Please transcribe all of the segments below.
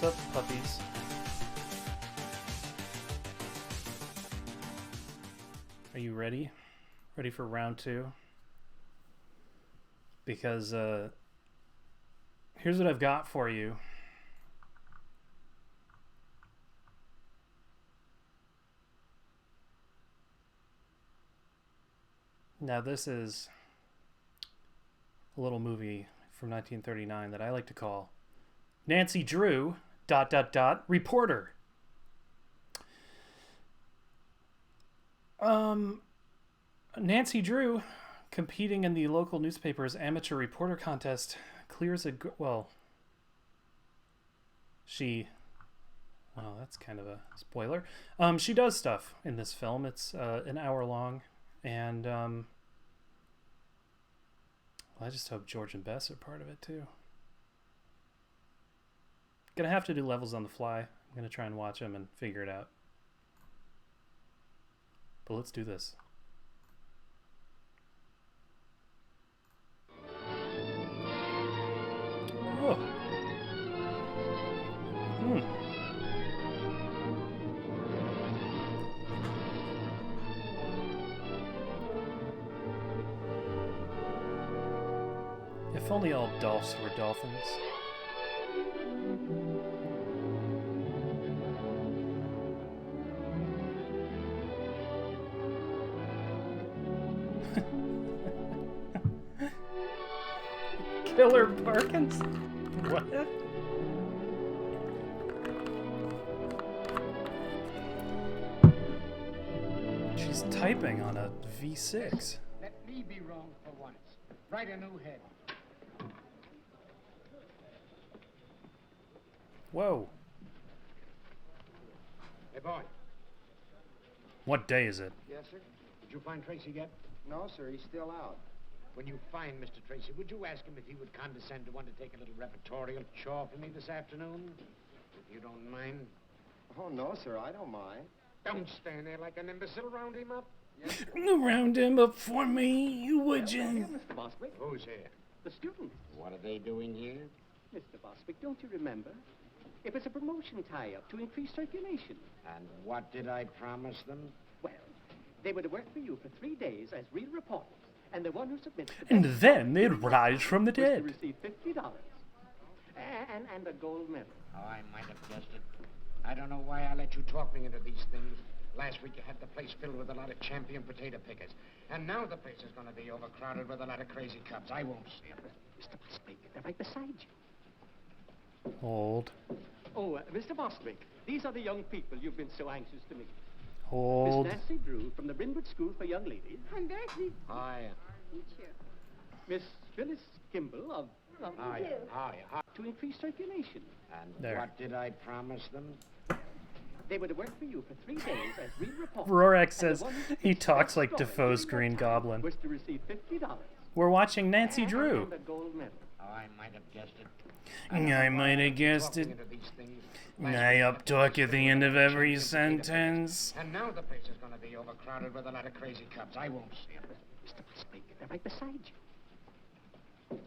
Sup, puppies? Are you ready? Ready for round two? Because here's what I've got for you. Now this is a little movie from 1939 that I like to call Nancy Drew ... reporter. Nancy Drew, competing in the local newspaper's amateur reporter contest, clears a well, that's kind of a spoiler. She does stuff in this film. It's an hour long, and I just hope George and Bess are part of it too. Gonna have to do levels on the fly. I'm gonna try and watch them and figure it out. But let's do this. Oh. If only all dolphins were dolphins. Killer Parkins? What? She's typing on a V6. Let me be wrong for once. Write a new head. Whoa. Hey, boy. What day is it? Yes, sir? Did you find Tracy yet? No, sir, he's still out. When you find Mr. Tracy, would you ask him if he would condescend to undertake a little repertorial chore for me this afternoon? If you don't mind. Oh, no, sir, I don't mind. Don't stand there like an imbecile. Round him up. Yes, sir. Round him up for me, would you? Mr. Bostwick, Who's here? the students. What are they doing here? Mr. Bostwick, don't you remember? It was a promotion tie-up to increase circulation. And what did I promise them? Well, they were to work for you for 3 days as real reporters, and the one who submits the And best then they'd rise from the was to dead. receive $50 and a gold medal. Oh, I might have guessed it. I don't know why I let you talk me into these things. Last week you had the place filled with a lot of champion potato pickers. And now the place is going to be overcrowded with a lot of crazy cubs. I won't see them. Mr. Bostwick, they're right beside you. Hold. Oh, Mr. Bostwick, these are the young people you've been so anxious to meet. Hold. Miss Nancy Drew from the Brynwood School for Young Ladies. I'm very pleased Hiya. to meet you. Miss Phyllis Kimball of Hiya. Hiya. to increase circulation. And There. what did I promise them? They were to work for you for 3 days as real reporters. Rorak and the says one who he submits the talks best like story Defoe's during Green that time Goblin. was to receive $50 We're watching Nancy Drew. and a gold medal. Oh, I might have guessed it. I might have guessed it. I uptalk at the end of every sentence. And now the place is going to be overcrowded with a lot of crazy cubs. I won't see them. Mr. Bostwick, they're right beside you.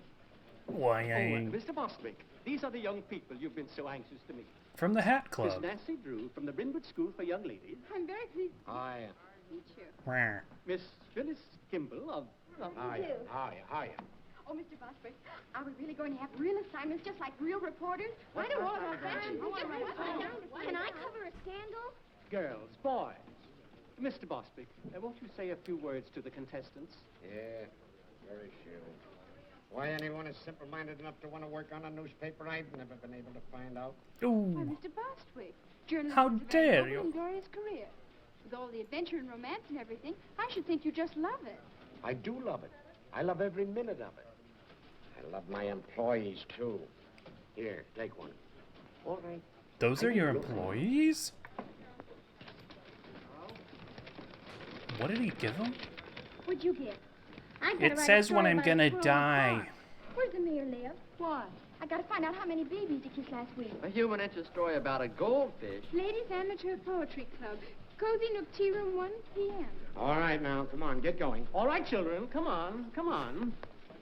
Why, Mr. Bostwick, these are the young people you've been so anxious to meet. from the Hat Miss Club. Nancy Drew from the Brynwood School for Young Ladies. I'm very pleased Hiya. to meet you. Wah. Miss Phyllis Kimball of Hiya. Hiya. Hiya. Oh, Mr. Bostwick, are we really going to have real assignments just like real reporters? Why do all of our veterans Can I cover a scandal? girls, boys. Mr. Bostwick, won't you say a few words to the contestants? Yeah, very few. Why anyone is simple-minded enough to want to work on a newspaper, I've never been able to find out. Why, Ooh. Mr. Bostwick, journalism How is a very dare noble you. and glorious career. With all the adventure and romance and everything, I should think you just love it. I do love it. I love every minute of it. I love my employees, too. Here, take one. All right. Those are your employees? What did he give them? What'd you get? I gotta It write a says when story I'm about a gonna squirrel die. farm. Where's the mayor live? Why? I gotta find out how many babies he kissed last week. A human interest story about a goldfish. Ladies Amateur Poetry Club. Cozy Nook Tea Room, 1 p.m. All right, now, come on, get going. All right, children, come on, come on.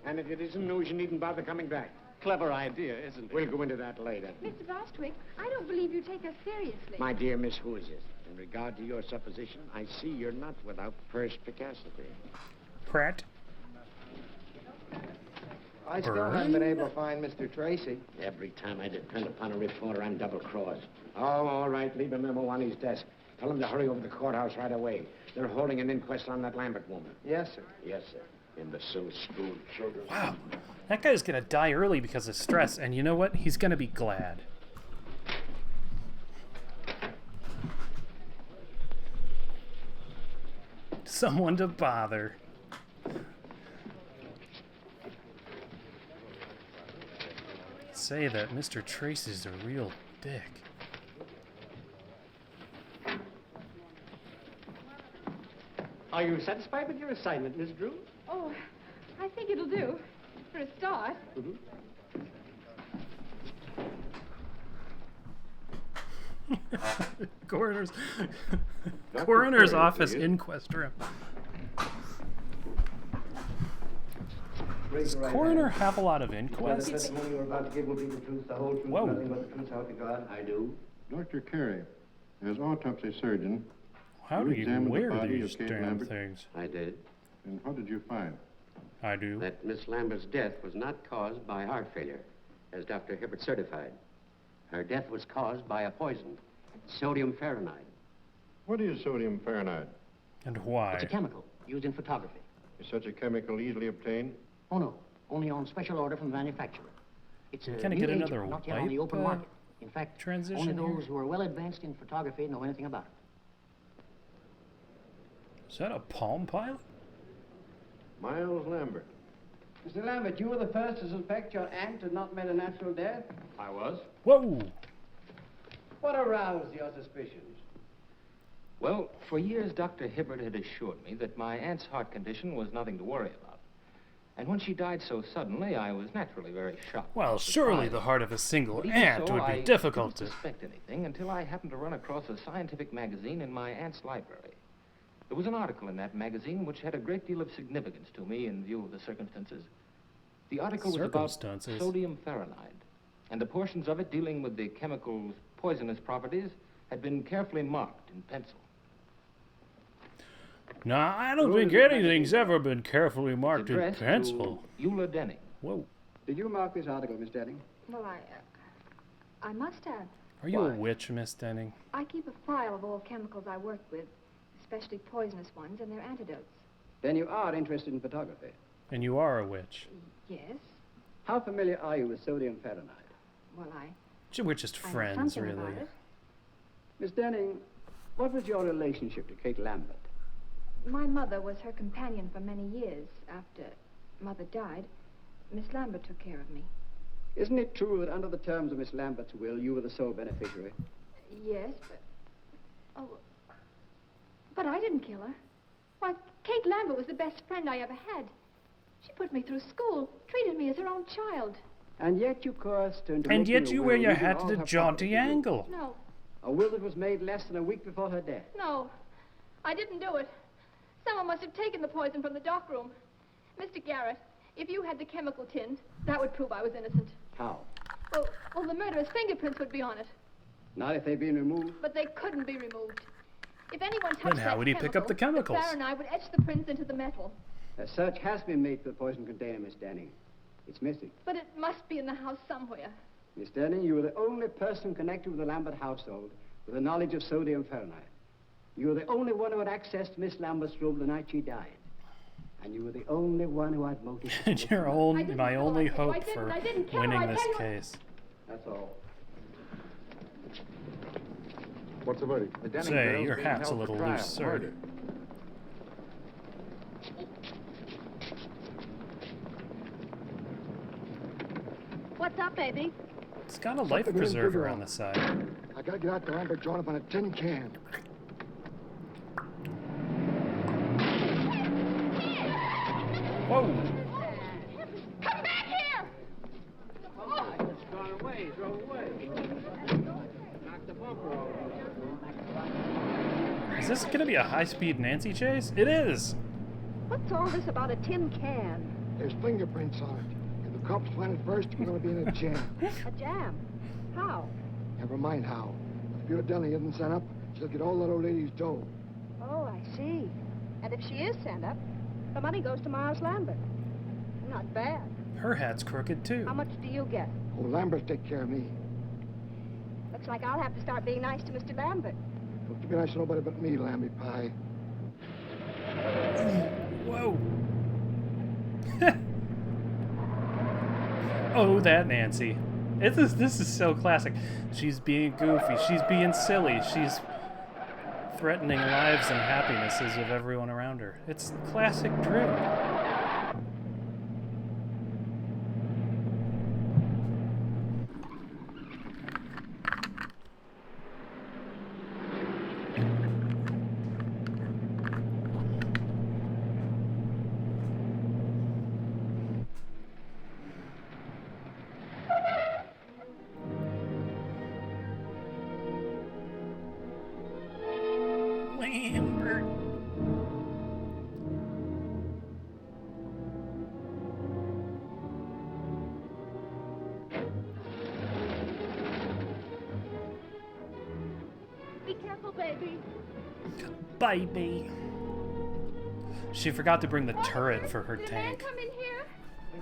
And if it isn't news, you needn't bother coming back. clever idea, isn't it? We'll go into that later. Mr. Bostwick, I don't believe you take us seriously. My dear Miss Hoosiers, in regard to your supposition, I see you're not without perspicacity. Pratt. I still haven't been able to find Mr. Tracy. Every time I depend upon a reporter, I'm double-crossed. Oh, all right, leave a memo on his desk. Tell him to hurry over to the courthouse right away. They're holding an inquest on that Lambert woman. Yes, sir. Yes, sir. Imbecile school children. Wow. That guy's gonna die early because of stress, and you know what? He's gonna be glad. Someone to bother. Say that Mr. Tracy's a real dick. Are you satisfied with your assignment, Miss Drew? Oh, I think it'll do. For a start. Coroner's Curry, office please. inquest room. Does coroner have a lot of inquests? testimony you're about to give will be the truth, the whole truth, Whoa. nothing but the truth, help you God? I do. Dr. Carey, as autopsy surgeon, How do you examined the wear body these of Kate damn Lambert? things? I did. and what did you find? I do. That Miss Lambert's death was not caused by heart failure, as Dr. Hibbert certified. Her death was caused by a poison, sodium fahrenheit. What is sodium fahrenheit? And why? It's a chemical used in photography. Is such a chemical easily obtained? Oh, no. Only on special order from the manufacturer. It's a Can I new get agent, another not yet on the wipe, open market. In fact, transition only here? those who are well advanced in photography know anything about it. Is that a Palm Pilot? Miles Lambert. Mr. Lambert, you were the first to suspect your aunt had not met a natural death? I was. Whoa! What aroused your suspicions? Well, for years, Dr. Hibbert had assured me that my aunt's heart condition was nothing to worry about. And when she died so suddenly, I was naturally very shocked. Well, and surely surprised. the heart of a single But even ant so, would I be difficult didn't to... suspect anything until I happened to run across a scientific magazine in my aunt's library. There was an article in that magazine which had a great deal of significance to me in view of the circumstances. The article was about Circumstances? sodium fahrenheit, and the portions of it dealing with the chemical's poisonous properties had been carefully marked in pencil. Nah, I don't think anything's ever been carefully marked in Addressed pencil. to Eula Denning. Whoa. Did you mark this article, Miss Denning? Well, I must have. Are you a witch, Miss Denning? I keep a file of all chemicals I work with, especially poisonous ones and their antidotes. Then you are interested in photography. And you are a witch. Yes. How familiar are you with sodium fahrenheit? Well, We're just I know friends, something really. about it. Miss Denning, what was your relationship to Kate Lambert? My mother was her companion for many years. After Mother died, Miss Lambert took care of me. Isn't it true that under the terms of Miss Lambert's will, you were the sole beneficiary? Yes, but... Oh, but I didn't kill her. Why, Kate Lambert was the best friend I ever had. She put me through school, treated me as her own child. And yet you coerced her into And making yet a you will wear your leaving hat all at a her jaunty property to you. angle. No, A will that was made less than a week before her death. no, I didn't do it. Someone must have taken the poison from the dock room. Mr. Garrett, if you had the chemical tins, that would prove I was innocent. How? Well, the murderer's fingerprints would be on it, Not if they've been removed. but they couldn't be removed. If anyone touched Then how that would he pick up the chemicals? The Fahrenheit would etch the prints into the metal. A search has been made for the poison container, Miss Denning. It's missing. But it must be in the house somewhere. Miss Denning, you were the only person connected with the Lambert household with a knowledge of sodium fahrenheit. You were the only one who had accessed Miss Lambert's room the night she died. And you were the only one who had motive. And your I own, didn't my kill only her. hope I didn't. for I didn't kill her. winning I this tell you- case. That's all. What's the verdict? The Denning Say, girl's your being hat's a held for little trial, loose, sir. murder. What's up, baby? It's got a life preserver on the side. I gotta get out the Lambert joint up on a tin can. Whoa! Come back here! It's gone away. Drove away. Knocked the bumper over. Is this gonna be a high-speed Nancy chase? It is! What's all this about a tin can? There's fingerprints on it. And the cops find it first, we're going to be in a jam. A jam? How? Never mind how. If your deli isn't sent up, she'll get all that old lady's dough. Oh, I see. And if she is sent up, the money goes to Miles Lambert. Not bad. Her hat's crooked, too. How much do you get? Oh, Lambert take care of me. Looks like I'll have to start being nice to Mr. Lambert. Don't be nice to nobody but me, Lamby Pie. Whoa. Oh, that Nancy. This is so classic. She's being goofy. She's being silly. She's threatening lives and happinesses of everyone around her. It's classic Drew. Lambert. Be careful, baby. Baby. She forgot to bring the turret for her Did a man tank. come in here?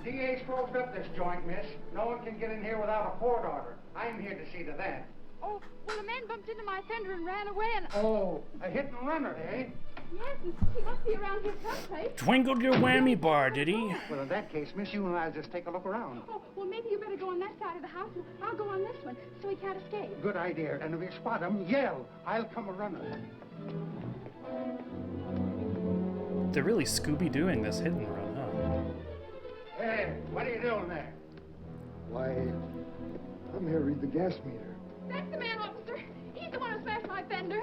The DA's closed up this joint, miss. No one can get in here without a court order. I'm here to see to that. Oh, well, a man bumped into my fender and ran away, and... Oh, a hit and runner, eh? Yes, he must be around here someplace. Twinkled your whammy bar, did he? Well, in that case, miss, you and I'll just take a look around. Oh, well, maybe you better go on that side of the house, and I'll go on this one, so he can't escape. Good idea. And if you spot him, yell. I'll come a runner. They're really Scooby-Dooing this hit and run, huh? Hey, what are you doing there? Why, I'm here to read the gas meter. That's the man, officer. He's the one who smashed my fender.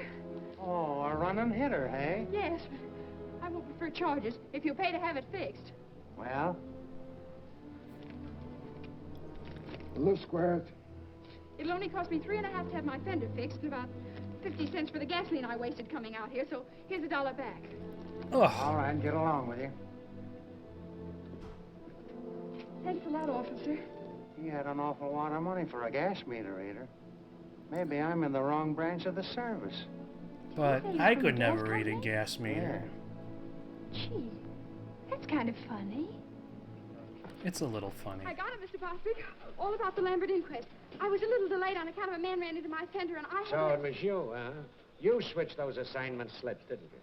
Oh, a running hitter, hey? Yes, but I won't prefer charges if you'll pay to have it fixed. Well? A little square. It'll only cost me $3.50 to have my fender fixed, and about 50 cents for the gasoline I wasted coming out here, so here's $1 back. Ugh. All right, get along with you. Thanks a lot, officer. He had an awful lot of money for a gas meter reader. Maybe I'm in the wrong branch of the service. But I could never read a gas meter. Gee, that's kind of funny. It's a little funny. I got it, Mr. Bostwick. All about the Lambert inquest. I was a little delayed on account of a man ran into my fender, and I So it was you, huh? You switched those assignment slips, didn't you?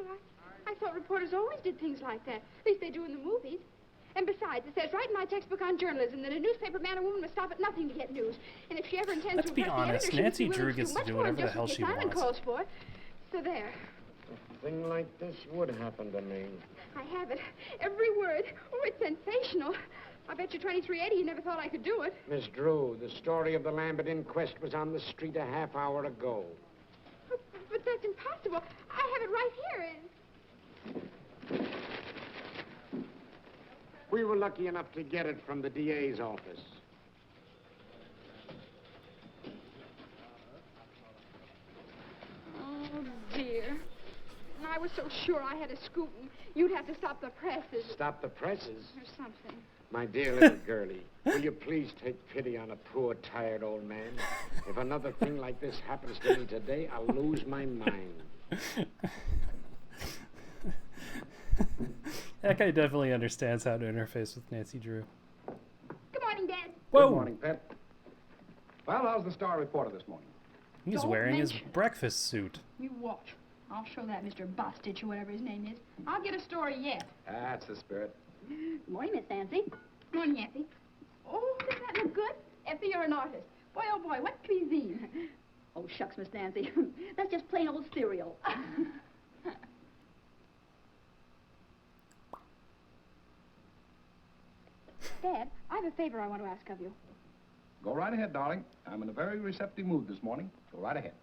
Well, I thought reporters always did things like that. At least they do in the movies. And besides, it says right in my textbook on journalism that a newspaper man or woman must stop at nothing to get news. And if she ever intends Let's to be impress the honest, editor, she Nancy must be Drew willing gets to much do more whatever the just hell what she the assignment wants. calls for. So there. A thing like this would happen to me. I have it. Every word. Oh, it's sensational. I bet you 2380 you never thought I could do it. Miss Drew, the story of the Lambert inquest was on the street a half hour ago. But that's impossible. I have it right here. We were lucky enough to get it from the DA's office. Oh, dear. And I was so sure I had a scoop, and you'd have to stop the presses. Stop the presses? Or something. My dear little girlie, will you please take pity on a poor, tired old man? If another thing like this happens to me today, I'll lose my mind. That guy definitely understands how to interface with Nancy Drew. Good morning, Dad. Whoa! Good morning, Pet. Well, how's the Star Reporter this morning? He's Don't wearing his mention it. breakfast suit. You watch. I'll show that Mr. Bostitch or whatever his name is. I'll get a story yet. That's the spirit. Good morning, Miss Nancy. Good morning, Nancy. Oh, doesn't that look good? Effie, you're an artist. Boy, oh boy, what cuisine? Oh, shucks, Miss Nancy. That's just plain old cereal. Dad, I have a favor I want to ask of you. Go right ahead, darling. I'm in a very receptive mood this morning. Go right ahead.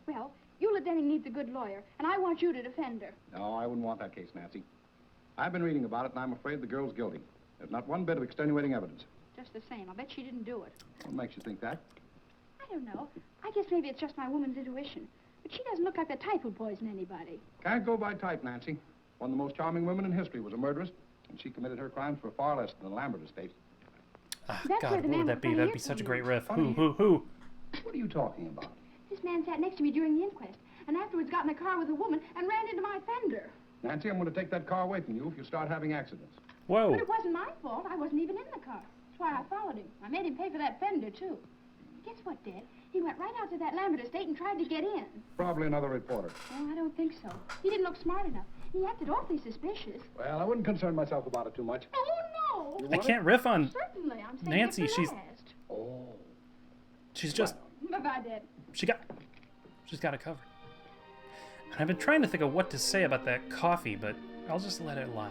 Well, Eula Denning needs a good lawyer, and I want you to defend her. No, I wouldn't want that case, Nancy. I've been reading about it, and I'm afraid the girl's guilty. There's not one bit of extenuating evidence. Just the same, I bet she didn't do it. What makes you think that? I don't know. I guess maybe it's just my woman's intuition. But she doesn't look like the type who'd poison anybody. Can't go by type, Nancy. One of the most charming women in history was a murderess, and she committed her crimes for far less than the Lambert estate. Ah, That's where God, the what man would that with be? funny That'd be ears such a came great in. riff. Who? What are you talking about? This man sat next to me during the inquest, and afterwards got in a car with a woman and ran into my fender. Nancy, I'm going to take that car away from you if you start having accidents. Whoa. But it wasn't my fault. I wasn't even in the car. That's why I followed him. I made him pay for that fender, too. Guess what, Dad? He went right out to that Lambert estate and tried to get in. Probably another reporter. Oh, I don't think so. He didn't look smart enough. He acted awfully suspicious. Well, I wouldn't concern myself about it too much. Oh, no! I can't riff on Certainly, I'm saying Nancy. it for She's last. just Bye-bye, Dad. she's got it covered. And I've been trying to think of what to say about that coffee, but I'll just let it lie.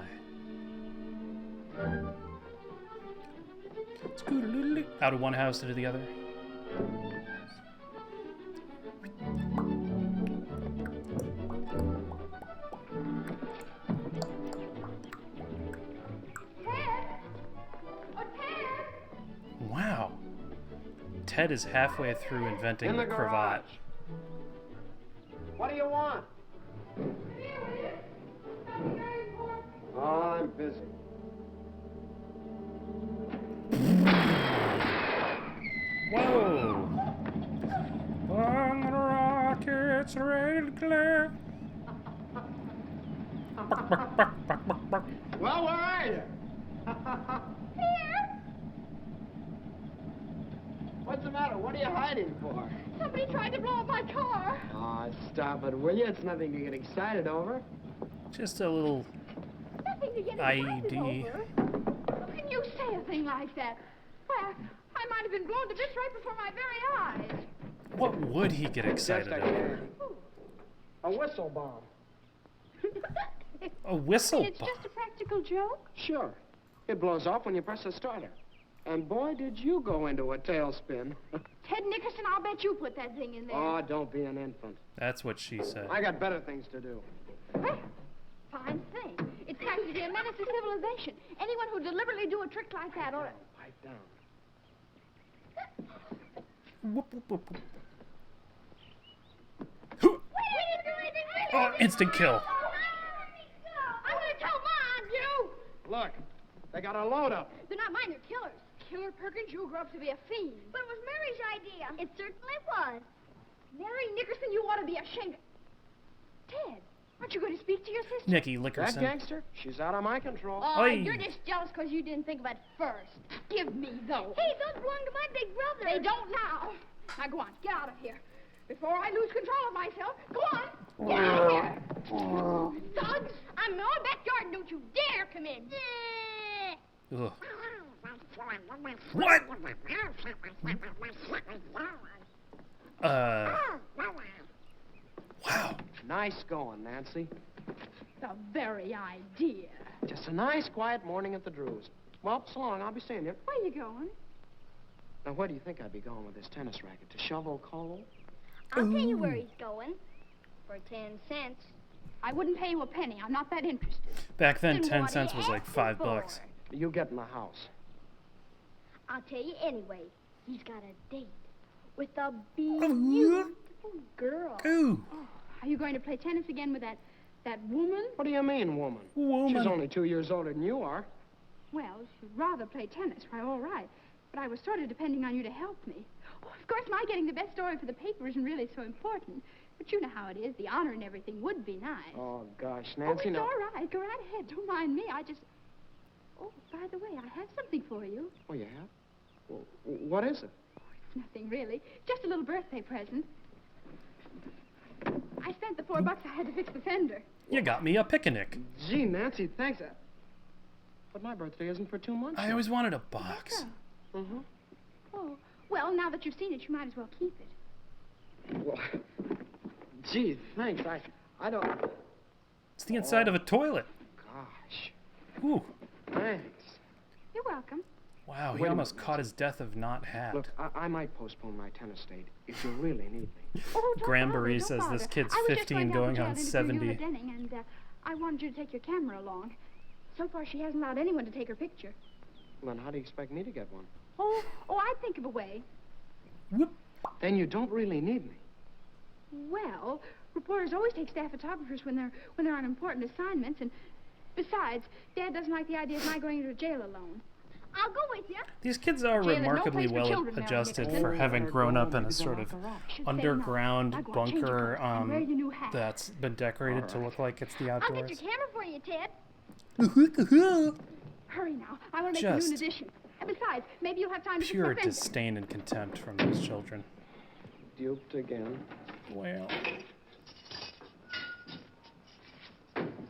Out of one house into the other. Wow. Ted is halfway through inventing the cravat. What do you want? Oh, I'm busy. Whoa! On the rockets ready to clear. Well, where are you? Here! What's the matter? What are you hiding for? Somebody tried to blow up my car. Oh, stop it, will you? It's nothing to get excited over. Just a little Nothing to get IED. excited over. How can you say a thing like that? Why, I might have been blown to bits right before my very eyes. What would he get excited over? A whistle bomb. A whistle It's bomb. just a practical joke. Sure. It blows off when you press the starter. And boy, did you go into a tailspin. Ted Nickerson, I'll bet you put that thing in there. Oh, don't be an infant. That's what she said. I got better things to do. Well, fine thing. It's practically a menace to civilization. Anyone who deliberately do a trick like that ought to... Pipe down. Whoop, whoop, whoop, whoop. Oh, instant kill. I'm gonna tell Mom, you! Look, they got a load up. They're not mine, they're killers. Killer Perkins, you grew up to be a fiend. But it was Mary's idea. It certainly was. Mary Nickerson, you ought to be ashamed. Ted, aren't you going to speak to your sister? Nikki That Lickerson. gangster, she's out of my control. Oh, Oi. you're just jealous because you didn't think of it first. Give me those. Hey, those belong to my big brother. They don't now. Now go on, get out of here. Before I lose control of myself, go on. Get out of here. Thugs, I'm in my backyard and don't you dare come in. Ugh. What? Wow. Nice going, Nancy. The very idea. Just a nice, quiet morning at the Drews. Well, so long. I'll be seeing you. Where you going? Now, where do you think I'd be going with this tennis racket? To shovel coal? I'll tell you where he's going. For 10 cents. I wouldn't pay you a penny. I'm not that interested. Back then, Then 10 what cents are was you like asking $5. You get in the house. I'll tell you anyway. He's got a date with a beautiful girl. Ooh. Are you going to play tennis again with that woman? What do you mean, woman? Woman. She's only 2 years older than you are. Well, if you'd rather play tennis, why, all right. But I was sort of depending on you to help me. Oh, of course, my getting the best story for the paper isn't really so important. But you know how it is. The honor and everything would be nice. Oh, gosh, Oh, Nancy, it's no. all right. Go right ahead. Don't mind me. I just... Oh, by the way, I have something for you. Oh, you have? Well, what is it? It's nothing, really. Just a little birthday present. I spent the $4 I had to fix the fender. You got me a picnic. Gee, Nancy, thanks. But my birthday isn't for 2 months. I always wanted a box. Mm-hmm. Oh, well, now that you've seen it, you might as well keep it. Well, gee, thanks. I don't... It's the inside of a toilet. Gosh. Ooh. Thanks. You're welcome. Wow, he Wait a almost minute. caught his death of not hat. Look, I might postpone my tennis date if you really need me. Oh, don't Granbury bother, says don't this bother. kid's I was just 15 going down on to 70. Eula Denning, and I wanted you to take your camera along. So far, she hasn't allowed anyone to take her picture. Well, then how do you expect me to get one? Oh, I'd think of a way. Whoop. Then you don't really need me. Well, reporters always take staff photographers when they're on important assignments, and besides, Dad doesn't like the idea of my going into jail alone. I'll go with you. These kids are Jailer, no remarkably place for well children, Mary adjusted Dixon. for having grown up in a Maybe sort they'll of lock her up. Should say underground no. I go change your bunker clothes and wear your new hat. that's been decorated to look like it's the I'll outdoors. get your camera for you, Ted. Hurry now. I want to make you Just an addition. And besides, maybe you'll have time to Pure fix my fence. disdain and contempt from those children. Duped again. Well,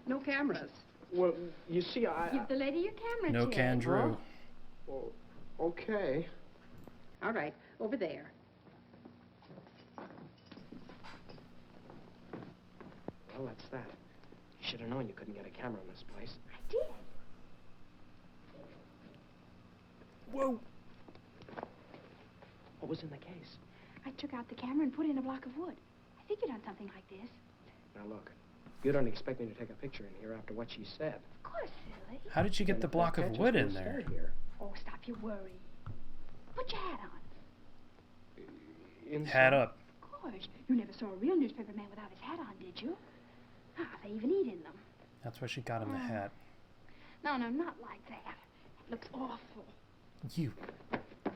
No cameras. Well, you see, Give the lady your camera, no Ted. can Drew. Well, okay. All right, over there. Well, that's that. You should have known you couldn't get a camera in this place. I did. Whoa. What was in the case? I took out the camera and put in a block of wood. I figured on something like this. Now, look. You don't expect me to take a picture in here after what she said. Of course, silly. How did you get the block of wood in there? Oh, stop your worry. Put your hat on. Hat up. Of course. You never saw a real newspaper man without his hat on, did you? Ah, they even eat in them. That's why she got him the hat. No, not like that. It looks awful. You.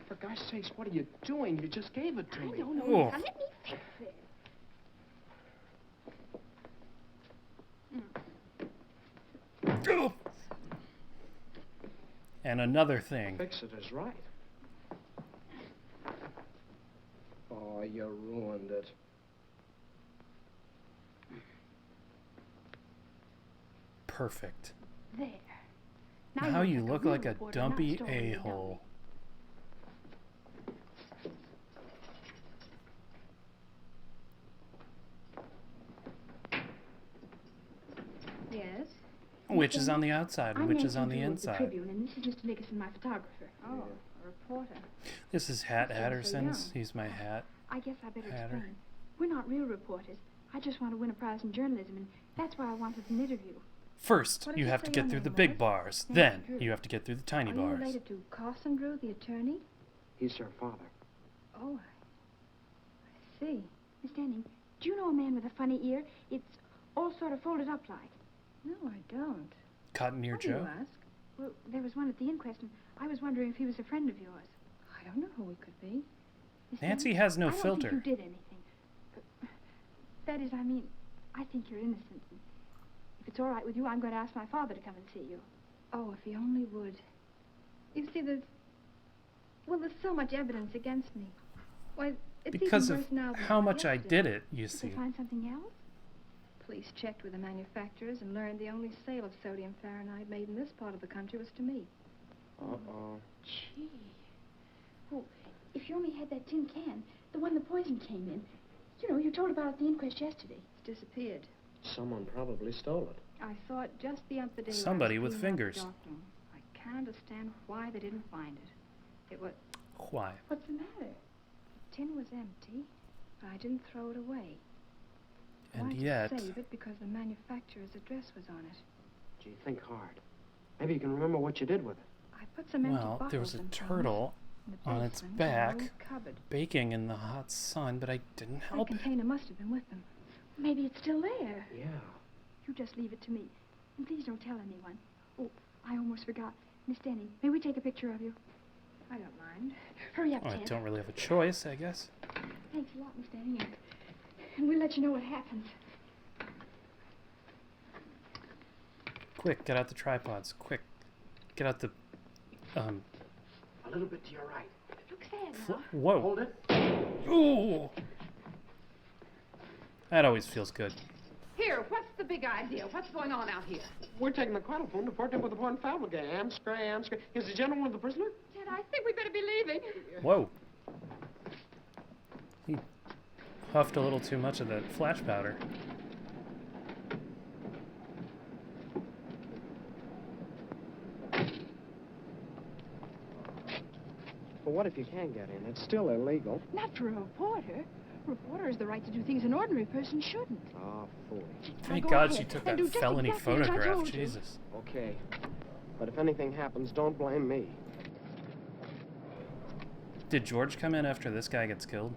For gosh sakes, what are you doing? You just gave it to me. I don't know. Oh. Now, let me fix it. Oh. And another thing. Fix it is right. Oh, you ruined it. Perfect. There. Now you look real like a reporter, not dumpy story, don't a-hole. Yes. Which is on the outside and I'm which is Nancy on the Drew of the inside. Tribune, and this is Mr. Nickerson, my photographer. Oh, a reporter. This is Hat That's ever so Hatterson's. young. He's my hat. I guess I better Hatter. explain. We're not real reporters. I just want to win a prize in journalism, and that's why I wanted an interview. First, What did you you have say to get your through name the was? big bars. Nancy Then, Drew. you have to get through the tiny Are you bars. related to Carson Drew, the attorney? He's her father. Oh, I see. Miss Denning, do you know a man with a funny ear? It's all sort of folded up like. No, I don't. Cotton Ear Why do you Joe? ask? Well, there was one at the inquest, and I was wondering if he was a friend of yours. I don't know who he could be. Miss Nancy Denning, has no I don't filter. think you did anything. That is, I mean, I think you're innocent. If it's all right with you, I'm going to ask my father to come and see you. Oh, if he only would. You see, there's so much evidence against me. Why, it's Because even of worse now than how much I yesterday. did it, you Did see. they find something else? Police checked with the manufacturers and learned the only sale of sodium fahrenheit made in this part of the country was to me. Uh-oh. Gee. Oh, if you only had that tin can, the one the poison came in. You know, you told about it at the inquest yesterday. It's disappeared. Someone probably stole it. I saw it just the other day. Somebody when I was with cleaning out the fingers. dark room. I can't understand why they didn't find it. It was... Why? What's the matter? The tin was empty, but I didn't throw it away. I And wanted yet, to save it because the manufacturer's address was on it. Gee, think hard. Maybe you can remember what you did with it. I put some empty well, bottles there was a and things turtle in the on its basement in an back, old cupboard. baking in the hot sun, but I didn't That help it. container must have been with them. Maybe it's still there. Yeah. You just leave it to me. And please don't tell anyone. Oh, I almost forgot. Miss Denning, may we take a picture of you? I don't mind. Hurry up, Well, I Ted. don't really have a choice, I guess. Thanks a lot, Miss Denning. And we'll let you know what happens. Quick, get out the tripods. Quick. Get out the, A little bit to your right. Look sad now. whoa. Hold it. Ooh. That always feels good. Here, what's the big idea? What's going on out here? We're taking the telephone to port him with the Porn Family Game. Scram. Is the gentleman the prisoner? Ted, I think we better be leaving. Whoa. He huffed a little too much of that flash powder. But what if you can get in? It's still illegal. Not for a reporter. A reporter has the right to do things an ordinary person shouldn't. Oh, foolish. Thank go God ahead she took and that do just felony exactly as I photograph. told you. Jesus. Okay. But if anything happens, don't blame me. Did George come in after this guy gets killed?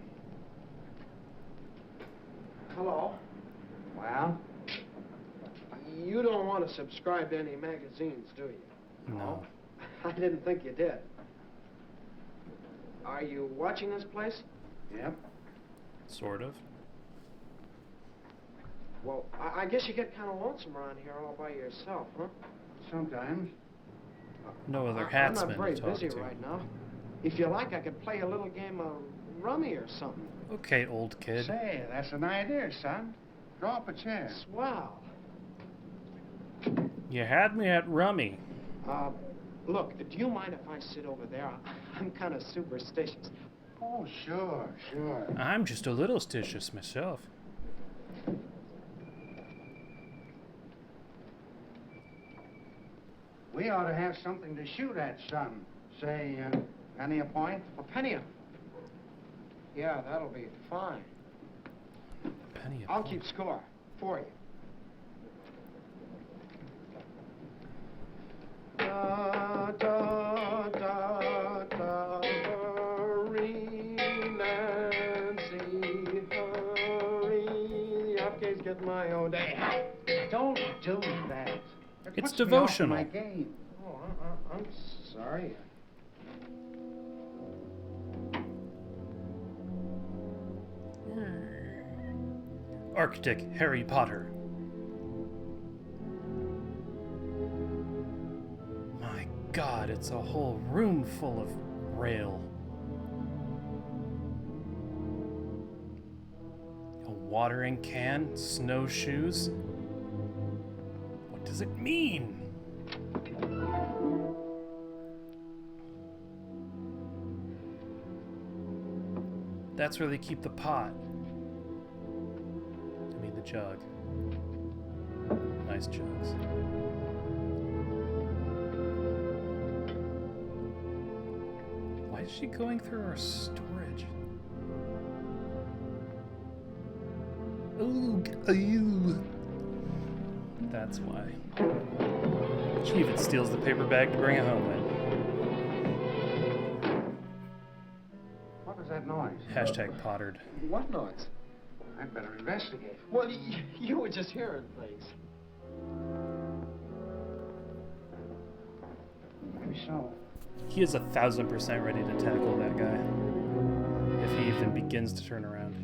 Hello? Well? You don't want to subscribe to any magazines, do you? No. I didn't think you did. Are you watching this place? Yep. Sort of. Well, I guess you get kind of lonesome around here all by yourself, huh? Sometimes. No other I'm hatsmen not very to talk busy to. right now. If you like, I could play a little game of rummy or something. Okay, old kid. Say, that's an idea, son. Draw up a chair. Swell. You had me at rummy. Look, do you mind if I sit over there? I'm kind of superstitious. Oh, sure, sure. I'm just a little stitious myself. We ought to have something to shoot at, son. Say, penny a point? A penny a... Yeah, that'll be fine. Penny a I'll point. keep score for you. Da, da, da, da, hurry, Nancy, hurry. Upgate's get my own day. Don't do that. It It's puts me off devotional. my game. Oh, I'm sorry. Arctic Harry Potter. My God, it's a whole room full of rail. A watering can, snowshoes. What does it mean? That's where they keep the pot. I mean the jug. Nice jugs. Why is she going through her storage? Ooh, ew. That's why. She even steals the paper bag to bring it home in. What was that noise? Hashtag pottered. What noise? I'd better investigate. Well, you were just hearing things. Maybe so. He is 1,000% ready to tackle that guy. If he even begins to turn around.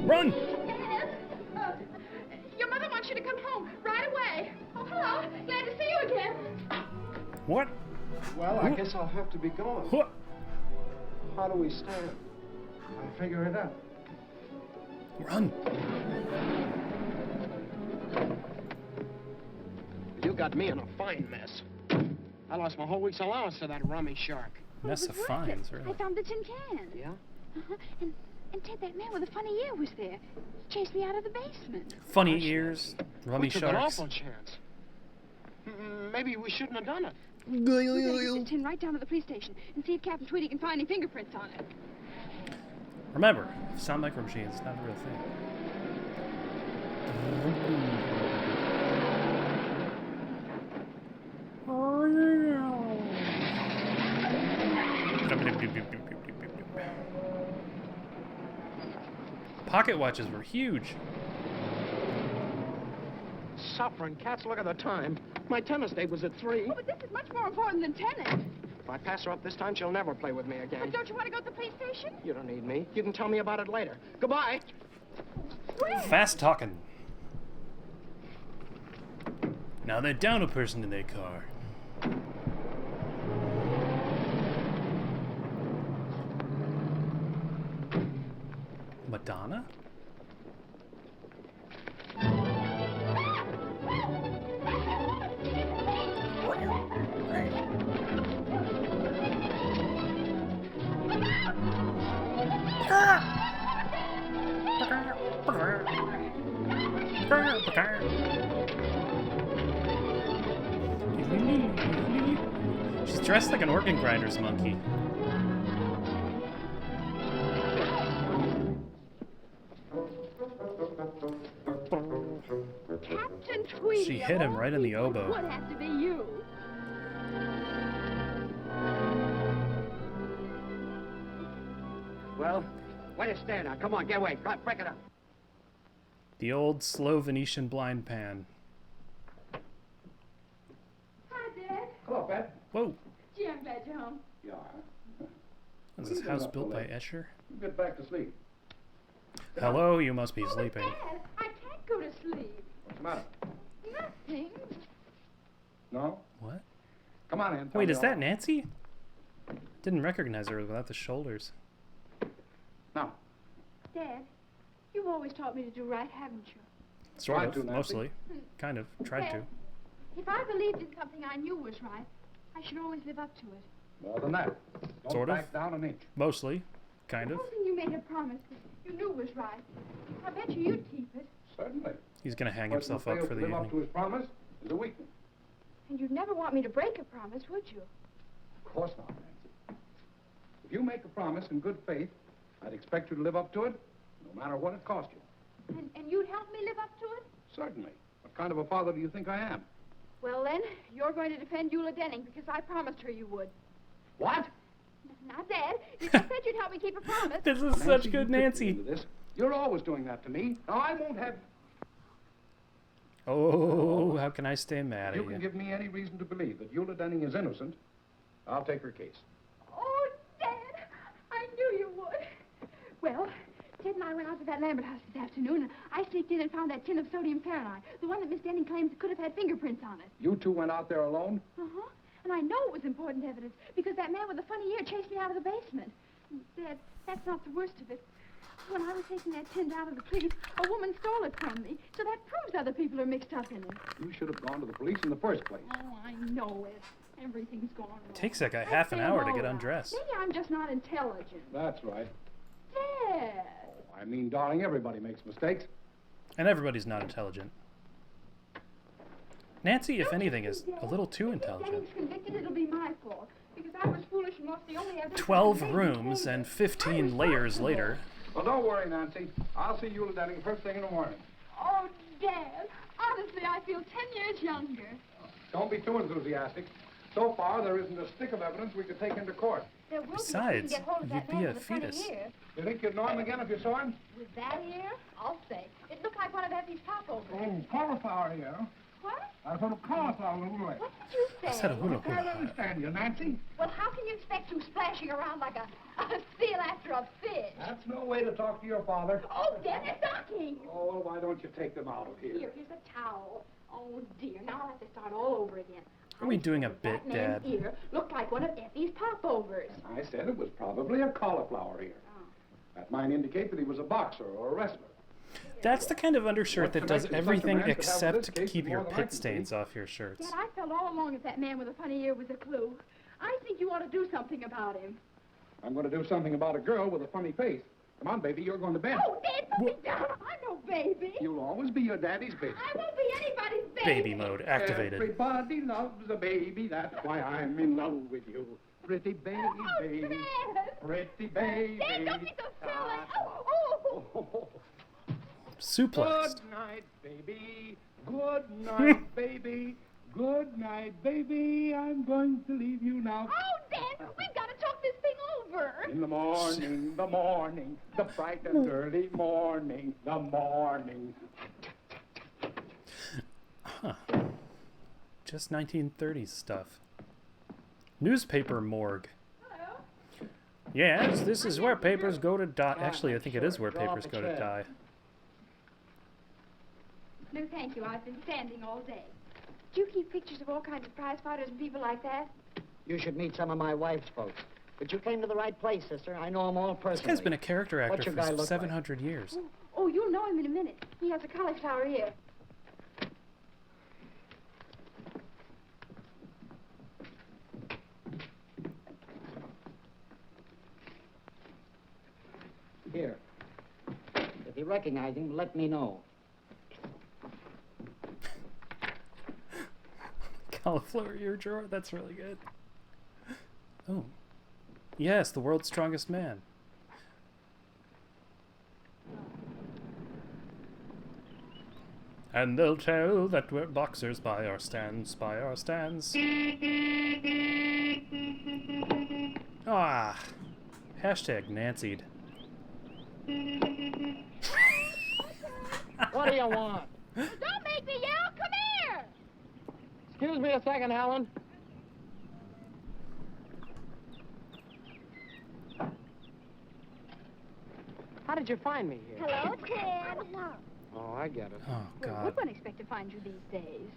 Run! Your mother wants you to come home right away. Oh, hello. Glad to see you again. What? Well, I guess I'll have to be going. What? How do we stand? I'll figure it out. Run! You got me in a fine mess. I lost my whole week's allowance to that rummy shark. Mess of fines, really. I found the tin can. Yeah? Uh-huh. And Ted, that man with the funny ear was there. He chased me out of the basement. Funny ears, rummy We took an sharks. awful chance. Maybe we shouldn't have done it. We better get this tin right down to the police station and see if Captain Tweedy can find any fingerprints on it. Remember, sound micro machine is not a real thing. Pocket watches were huge. Suffering cats, look at the time. My tennis date was at 3. Oh, but this is much more important than tennis. If I pass her up this time, she'll never play with me again. But don't you want to go to the police station? You don't need me. You can tell me about it later. Goodbye. Where? Fast talking. Now they're down a person in their car. Madonna? She's dressed like an organ grinder's monkey. Captain Tweedy. She hit him right in the oboe. Would have to be you. Well, Why you stand now? Come on, get away. Come on, break it up. The old slow Venetian blind pan. Hi, Dad. Hello, Pat. Whoa. Gee, I'm glad you're home. Yeah. Was this house built by Escher? You get back to sleep. Hello, you must be Oh, but sleeping. Dad, I can't go to sleep. What's the matter? Nothing. No? What? Come on in. Wait, is that Nancy? Didn't recognize her without the shoulders. No. Dad, you've always taught me to do right, haven't you? Sort Tried of, to, Nancy. mostly. Kind of. Tried to. Dad, if I believed in something I knew was right, I should always live up to it. More than that. Don't Sort of. back down an inch. Mostly. Kind of. Supposing you made a promise that you knew was right, I bet you'd keep it. Certainly. He's gonna hang Person himself who up fails for to the live up to evening. his promise is a weakness. And you'd never want me to break a promise, would you? Of course not, Nancy. If you make a promise in good faith, I'd expect you to live up to it, no matter what it cost you. And you'd help me live up to it? Certainly. What kind of a father do you think I am? Well, then, you're going to defend Eula Denning because I promised her you would. What? Not Dad. You just said you'd help me keep a promise. This is such good you Nancy. tricked me into this. You're always doing that to me. Now, I won't have... Oh, how can I stay mad You at can you? give me any reason to believe that Eula Denning is innocent, I'll take her case. Oh, Dad, I knew you would. Well, Ted and I went out to that Lambert house this afternoon, and I sneaked in and found that tin of sodium Fahrenheit, the one that Miss Denning claims could have had fingerprints on it. You two went out there alone? Uh-huh. And I know it was important evidence because that man with the funny ear chased me out of the basement. And Dad, that's not the worst of it. When I was taking that tin down to the police, a woman stole it from me. So that proves other people are mixed up in it. You should have gone to the police in the first place. Oh, I know it. Everything's gone wrong. Takes that guy half an hour to get undressed. Maybe I'm just not intelligent. That's right. Dad. I mean, darling, everybody makes mistakes. And everybody's not intelligent. Nancy, if anything, is a little too intelligent. If Denning's convicted, it'll be my fault. Because I was foolish and lost the only evidence. 12 rooms and 15 layers later. Well, don't worry, Nancy. I'll see Eula Denning first thing in the morning. Oh, Dad. Honestly, I feel 10 years younger. Don't be too enthusiastic. So far, there isn't a stick of evidence we could take into court. There will Besides, be if we can get hold of that you'd be man a with the funny fetus. ear. You think you'd know him again if you saw him? With that ear? I'll say. It looked like one of Effie's popovers. Oh, cauliflower here. What? I thought of cauliflower hula. What did you say? I said a hula I can't hoop. understand you, Nancy. Well, how can you expect you splashing around like a seal after a fish? That's no way to talk to your father. Oh, Dad, they're knocking. Oh, well, why don't you take them out of here? Here's a towel. Oh, dear. Now I'll have to start all over again. Are we doing a bit, That man's Dad? ear looked like one of Effie's popovers. I said it was probably a cauliflower ear. That might indicate that he was a boxer or a wrestler. That's the kind of undershirt that does connection such a everything man could have with except this case keep is your more than I pit can stains see. off your shirts. Dad, I felt all along that that man with the funny ear was a clue. I think you ought to do something about him. I'm going to do something about a girl with a funny face. Come on, baby, you're going to bed. Oh, Dad, put me down. I'm no baby. You'll always be your daddy's baby. I won't be anybody's baby. Baby mode activated. Everybody loves a baby, that's why I'm in love with you. Pretty baby, Oh, baby. Dad. Pretty baby. Dad, don't be so silly. Oh. Suplexed. Good night, baby. Good night, baby. Good night, baby. I'm going to leave you now. Oh, Dad, we've got to talk this thing over. In the morning, the bright and early morning, the morning. Huh. Just 1930s stuff. Newspaper morgue. Hello? Yes, this is where papers go to die. Actually, I think it is where papers go to die. No, thank you. I've been standing all day. Do you keep pictures of all kinds of prize fighters and people like that? You should meet some of my wife's folks. But you came to the right place, sister. I know them all personally. This guy's been a character actor What's your guy for look 700 years. Oh, you'll know him in a minute. He has a cauliflower ear. Here. If you recognize him, let me know. Cauliflower ear drawer? That's really good. Oh. Yes, the world's strongest man. And they'll tell that we're boxers by our stands, by our stands. Ah. Hashtag Nancied. What do you want? Don't make me yell. Come here. Excuse me a second, Helen. How did you find me here? Hello, Ted. Oh, I get it. Oh, Where God. would one expect to find you these days?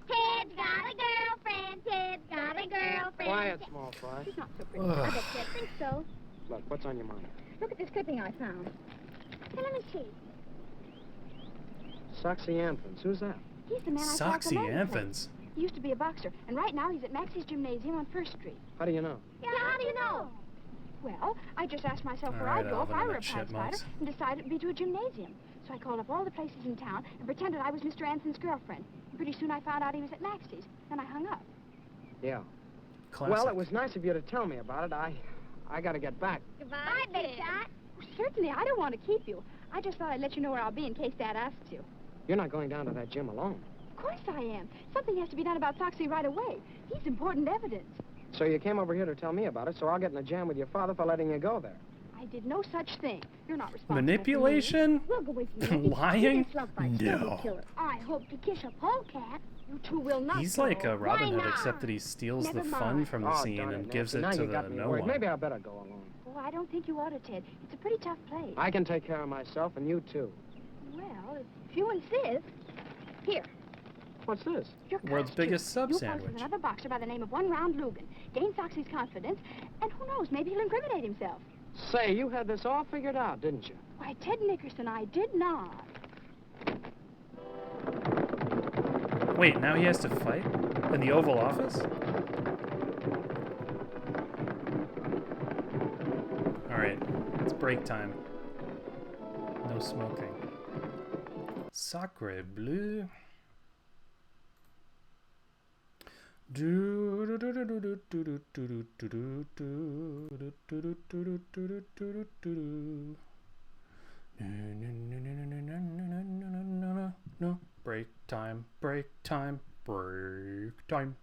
Ted's got a girlfriend. Ted's got a girlfriend. Quiet, small fry. She's not so pretty. Ugh. I bet Ted thinks so. Look, what's on your mind? Look at this clipping I found. Hey, let me see. Soxy Anthons. Who's that? He's the man I saw at the Soxy Manning place. Anthons. He used to be a boxer, and right now he's at Maxie's Gymnasium on 1st Street. How do you know? Yeah, how do you know? Well, I just asked myself All where right, I'd go if Alvin I and were the a prize fighter, Chipmunks. and decided it'd be to a gymnasium. So I called up all the places in town and pretended I was Mr. Anson's girlfriend. And pretty soon I found out he was at Maxie's. Then I hung up. Yeah. Classic. Well, it was nice of you to tell me about it. I gotta get back. Goodbye, Big Shot. Certainly, I don't want to keep you. I just thought I'd let you know where I'll be in case Dad asks you. You're not going down to that gym alone. Of course I am. Something has to be done about Soxy right away. He's important evidence. So you came over here to tell me about it, so I'll get in a jam with your father for letting you go there. I did no such thing. You're not responsible. Manipulation? We'll go with you. Eddie. Lying? He gets loved by No. serial killer. I hope to kiss a polecat. You two will not. He's go. like a Robin Why Hood, not? except that he steals Never the fun mind. from the Oh, scene darn and it, gives Nancy. it Now to you got the me no worried. one. Maybe I better go alone. Oh, I don't think you ought to, Ted. It's a pretty tough place. I can take care of myself, and you too. Well, if you insist. Here. What's this? Your World's costume. biggest sub you sandwich. posed with another boxer by the name of One Round Lugan. Gain Soxy's confidence, and who knows, maybe he'll incriminate himself. Say, you had this all figured out, didn't you? Why, Ted Nickerson, I did not. Wait, now he has to fight? In the Oval Office? Alright, it's break time. No smoking. Sacre bleu. No, break time, break time, break time.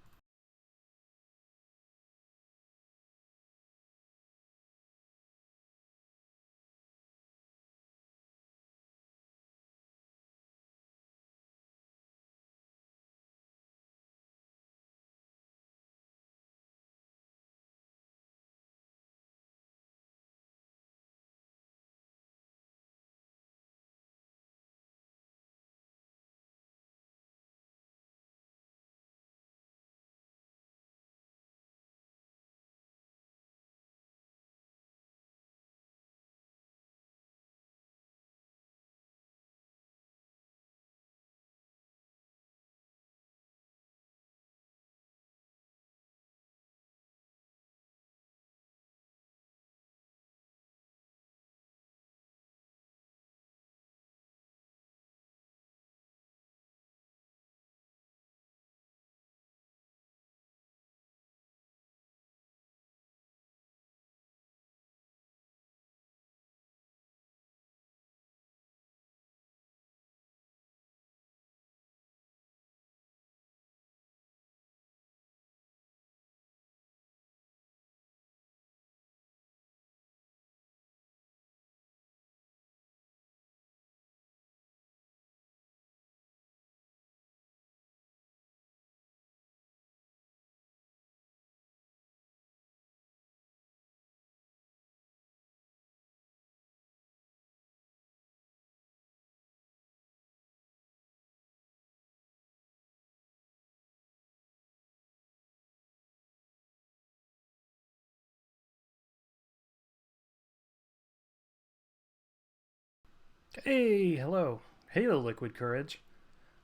Hey, hello. Hail, Liquid Courage.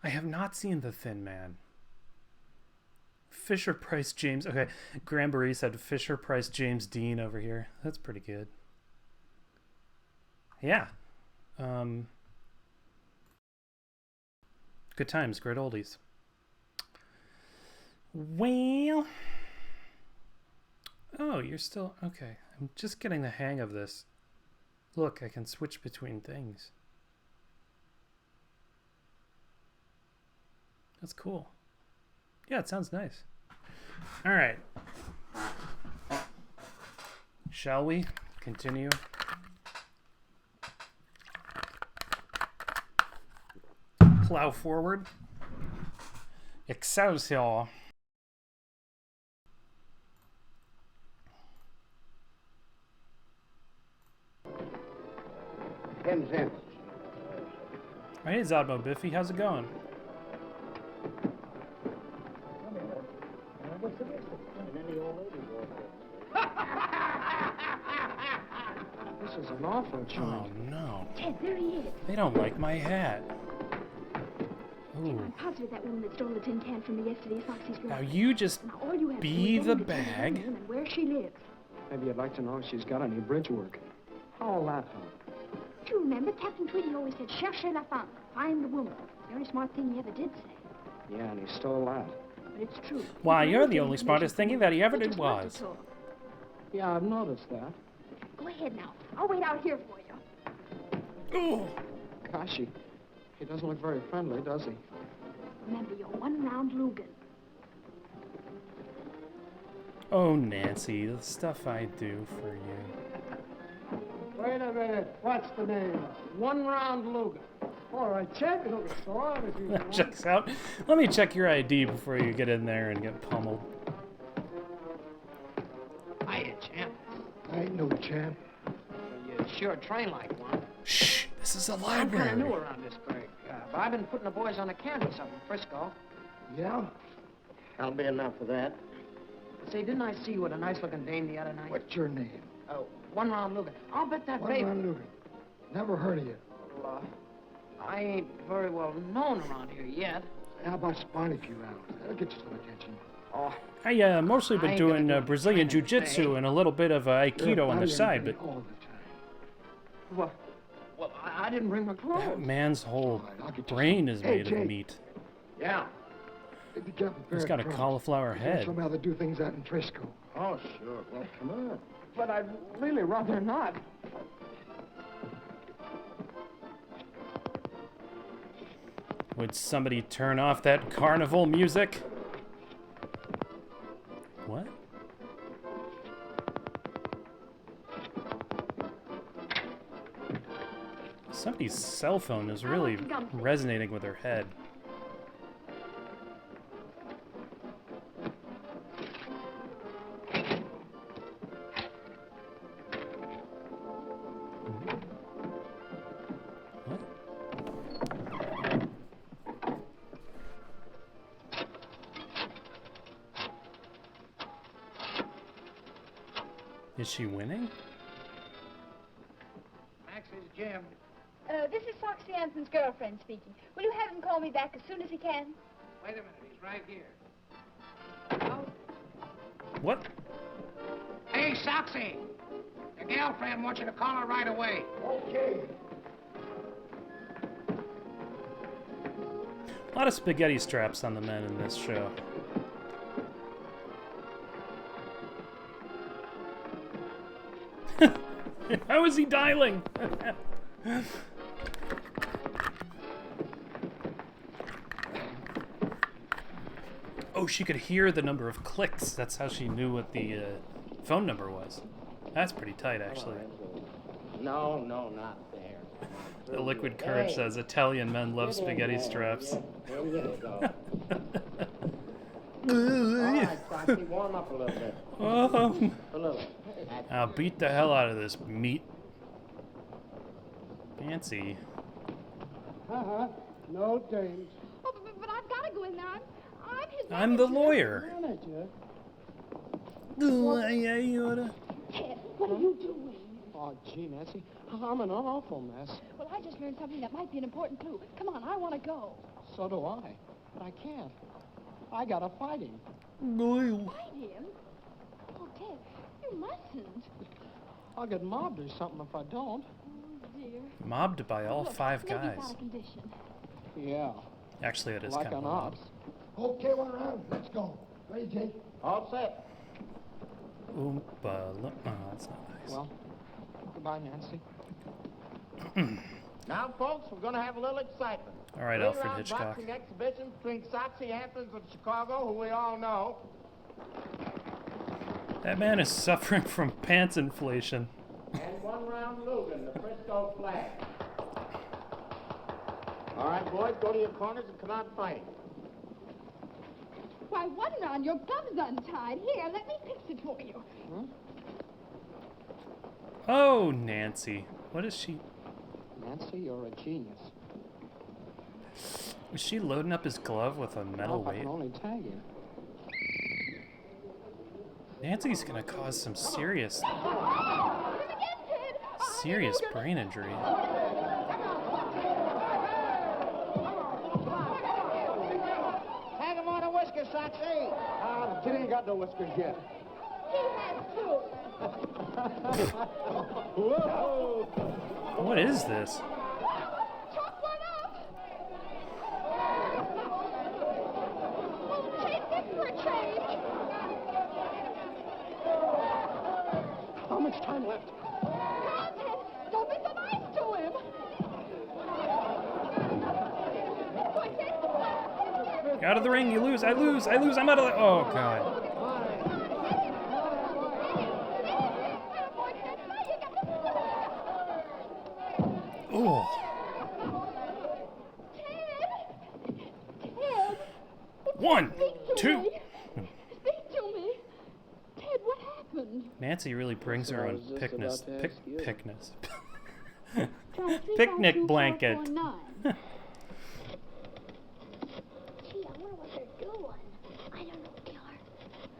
I have not seen The Thin Man. Fisher Price James. Okay, Granbury said Fisher Price James Dean over here. That's pretty good. Yeah. Good times, great oldies. Well. Oh, you're still. Okay. I'm just getting the hang of this. Look, I can switch between things. That's cool. Yeah, it sounds nice. All right. Shall we continue? plow forward. Excelsior. Him's in. Hey, Zodmo Biffy, how's it going? This is an awful joint. Oh no. Ted, there he is. They don't like my hat. Ooh. I'm positive that woman that stole the tin can from me yesterday is Foxy's Now girl. you just Now, all you have to be do is the tell me that she's bag. in here and where she lives. Maybe you'd like to know if she's got any bridge work. How'll that help? Do you remember Captain Tweedy always said, cherchez la femme, find the woman. Very smart thing he ever did say. Yeah, and he stole that. But it's true. Why, You can you're always the get only information smartest from thingy women. that he ever They did just want was. to talk. Yeah, I've noticed that. Go ahead now. I'll wait out here for you. Ooh. Gosh, he doesn't look very friendly, does he? Remember your one-round Lugan. Oh, Nancy, the stuff I do for you. Wait a minute. What's the name? One round Lugan. All right, check it over. So on if you want. Checks out. Let me check your ID before you get in there and get pummeled. Hiya, champ. I ain't no champ. You sure train like one. Shh, this is a I'm kind of library. new around this burg, but I've been putting the boys on the canvas up in Frisco. Yeah? That'll be enough for that. Say, didn't I see you with a nice-looking dame the other night? What's your name? Oh, one round Lugan. I'll bet that One baby. Ron Lugan. Never heard of you. Well, I ain't very well known around here yet. How about spotting a few rounds? That'll get you some attention. Oh, I mostly I been ain't doing gonna do Brazilian training Jiu-Jitsu today. and a little bit of You're a Aikido on the body side, but everybody all the time. well, I didn't bring my clothes. that man's whole I'll get you brain some. is Hey, made Jake. of meat. Yeah. Hey, be careful. He's got a drums. cauliflower Don't head. show me how they do things out in Frisco. Oh, sure. Well, come on. But I'd really rather not. Would somebody turn off that carnival music? What? Somebody's cell phone is really resonating with her head. What? Is she winning? Max is Jim. This is Foxy Anson's girlfriend speaking. Will you have him call me back as soon as he can? Wait a minute, he's right here. What? Hey, Soxy! Your girlfriend wants you to call her right away. Okay. A lot of spaghetti straps on the men in this show. How is he dialing? Oh, she could hear the number of clicks. That's how she knew what the phone number was. That's pretty tight, actually. No, not there. The Liquid Courage says Italian men love spaghetti straps. There you go. All right, Foxy, warm up a little bit. A little. I'll beat the hell out of this meat. Fancy. Uh-huh. No dames. Oh, but I've got to go in there. I'm his I'm the lawyer. Manager. Ted, what are you doing? Oh, gee, Nancy, I'm in an awful mess. Well, I just learned something that might be an important clue. Come on, I want to go. So do I, but I can't. I gotta fight him. Fight him? Oh, Ted, you mustn't. I'll get mobbed or something if I don't. Oh, dear. Mobbed by all Look, 5 maybe guys. he's out of condition. Yeah. Actually, it is Like kind of an odd. ox. Okay, one round. Let's go. Ready, Jake? All set. Oh, that's not nice. Well, goodbye, Nancy. Now, folks, we're going to have a little excitement. All right, Three-round Alfred Hitchcock. boxing exhibition between Soxy Hamptons of Chicago, who we all know. That man is suffering from pants inflation. And one round Lugan, the Frisco flag. All right, boys, go to your corners and come out fighting. Why, one round, your gum's untied. Here, let me fix it for you. Hmm? Oh, Nancy. What is she? Nancy, you're a genius. Is she loading up his glove with a metal Well, if I weight? can only tag you. Nancy's gonna cause some serious brain injury. Tag him on the whiskers, Soxy. The kid ain't got no whiskers yet. He has two. Whoa! What is this? Chop one up. We'll take this for a change. How much time left? Come on, Ted. Don't be so nice to him. Out of the ring, you lose, I lose, I'm out of the... Oh, God. Oh. Ted. One, two. Speak to me. Ted, what happened? Nancy really brings her own picnic blanket. Gee, I wonder what they're doing. I don't know, Killer.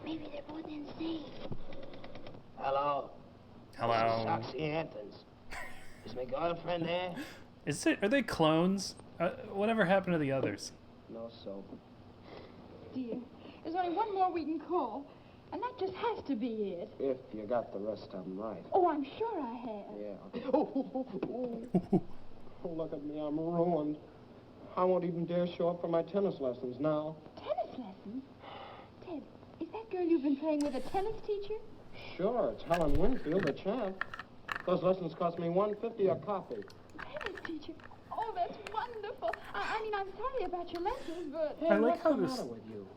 Maybe they're both insane. Hello. Hello. Soxy Anthons. Is my girlfriend there? Are they clones? Whatever happened to the others? No soap. Dear, there's only one more we can call, and that just has to be it. If you got the rest of them right. Oh, I'm sure I have. Yeah. Oh, look at me, I'm ruined. I won't even dare show up for my tennis lessons now. Tennis lessons? Ted, is that girl you've been playing with a tennis teacher? Sure, it's Helen Winfield, the champ. Those lessons cost me $1.50 a copy. Tennis teacher? Oh, that's wonderful. I mean, I'm sorry about your lessons, but... I like how What's this the matter with you?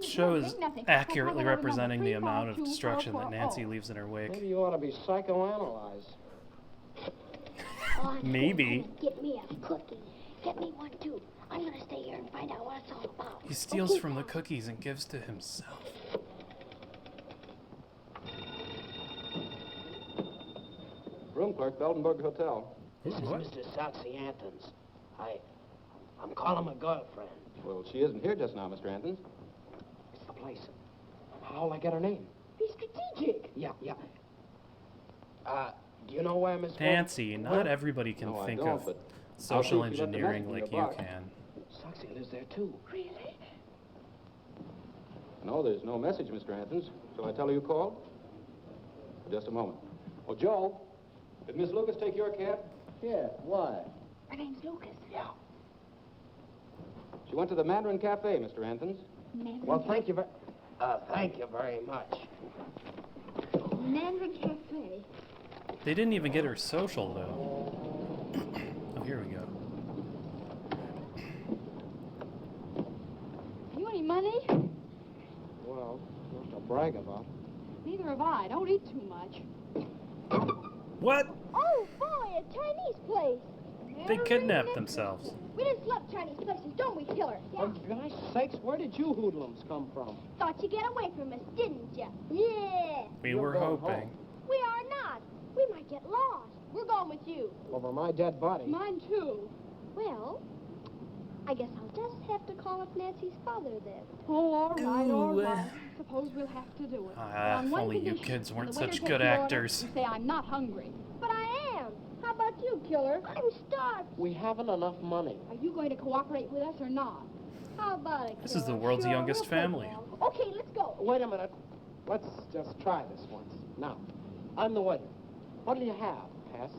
show is Nothing. accurately That's what I representing the remember. amount of 3, 5, 2, destruction 4, that 4, Nancy 0. leaves in her wake. Maybe you ought to be psychoanalyzed. Maybe. Get me a cookie. Get me one, too. I'm going to stay here and find out what it's all about. He steals from the cookies and gives to himself. Room clerk, Beldenburg Hotel. This is What? Mr. Soxy Anthons. I'm calling my girlfriend. Well, she isn't here just now, Mr. Anthons. It's the place. How'll I get her name? Be strategic. Yeah. Do you know where Miss Nancy, not everybody can No, I think don't, of but social I'll see if you left a engineering message like in you your box. can. Soxy lives there, too. Really? No, there's no message, Mr. Anthons. Shall I tell her you called? Just a moment. Oh, Joe, did Miss Lucas take your cab? Yeah, why? Her name's Lucas. Yeah. She went to the Mandarin Cafe, Mr. Anthons. Well, thank you very much. Mandarin Cafe. They didn't even get her social, though. Oh, here we go. You any money? Well, not to brag about. Neither have I. Don't eat too much. What? Oh, boy, a Chinese place. They kidnapped themselves. We didn't love Chinese places, don't we, Killer? For gosh sakes, where did you hoodlums come from? Thought you'd get away from us, didn't you? Yeah. We were going hoping. home. We are not. We might get lost. We're going with you. Over my dead body. Mine, too. Well, I guess I'll just have to call up Nancy's father then. Oh, all right, all Ooh. right. Suppose we'll have to do it. Ah, On if one only you condition, kids when weren't the waiter such takes good your order, actors. you say I'm not hungry. But I am. How about you, Killer? I'm starved. We haven't enough money. Are you going to cooperate with us or not? How about it, This is the Killer? world's Sure, youngest we'll play family. ball. Okay, let's go. Wait a minute. Let's just try this once. Now, I'm the waiter. What'll you have, Tess?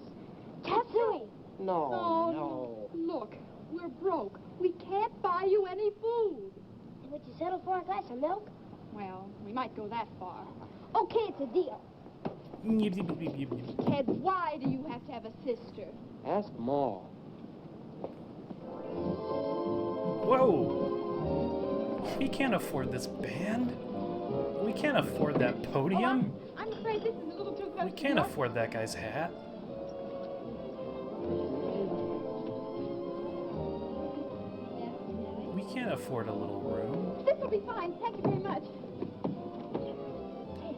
Tattooing. No. Look, we're broke. We can't buy you any food. Would you settle for a glass of milk? Well, we might go that far. Okay, it's a deal. Whoa! Ted, why do you have to have a sister? Ask Ma. We can't afford this band. We can't afford that podium. I'm afraid this is a little too close We to can't your- afford that guy's hat. can't afford a little room. This will be fine. Thank you very much. Hey,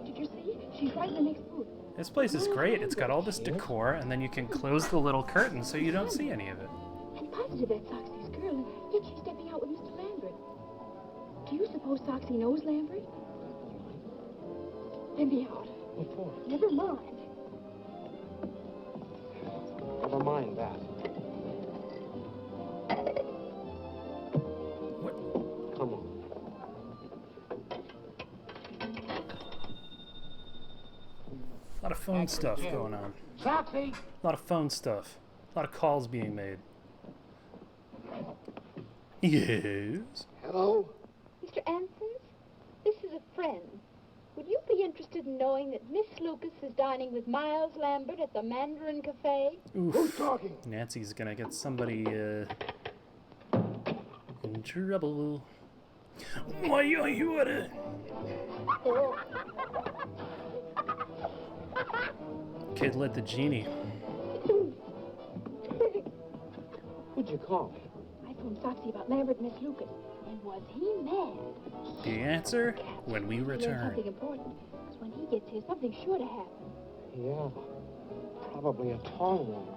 did you see? She's right in the next booth. This place is great. It's got all this decor, and then you can close the little curtain so you don't see any of it. I'm positive that's Soxy's girl, and yet she's stepping out with Mr. Lambert. Do you suppose Soxy knows Lambert? Let me out. What for? Never mind. Never mind that. What? Come on. A lot of phone stuff going on. Soxy! A lot of phone stuff. A lot of calls being made. Yes? Hello? Mr. Ansons, this is a friend. Would you be interested in knowing that Miss Lucas is dining with Miles Lambert at the Mandarin Cafe? Oof. Who's talking? Nancy's gonna get somebody, in trouble. Why you at it? Kid lit the genie. Who'd you call? I phoned Soxy about Lambert and Miss Lucas, and was he mad? The answer when we There's return. something important, because when he gets here, something's sure to happen. Yeah. Probably a tall one.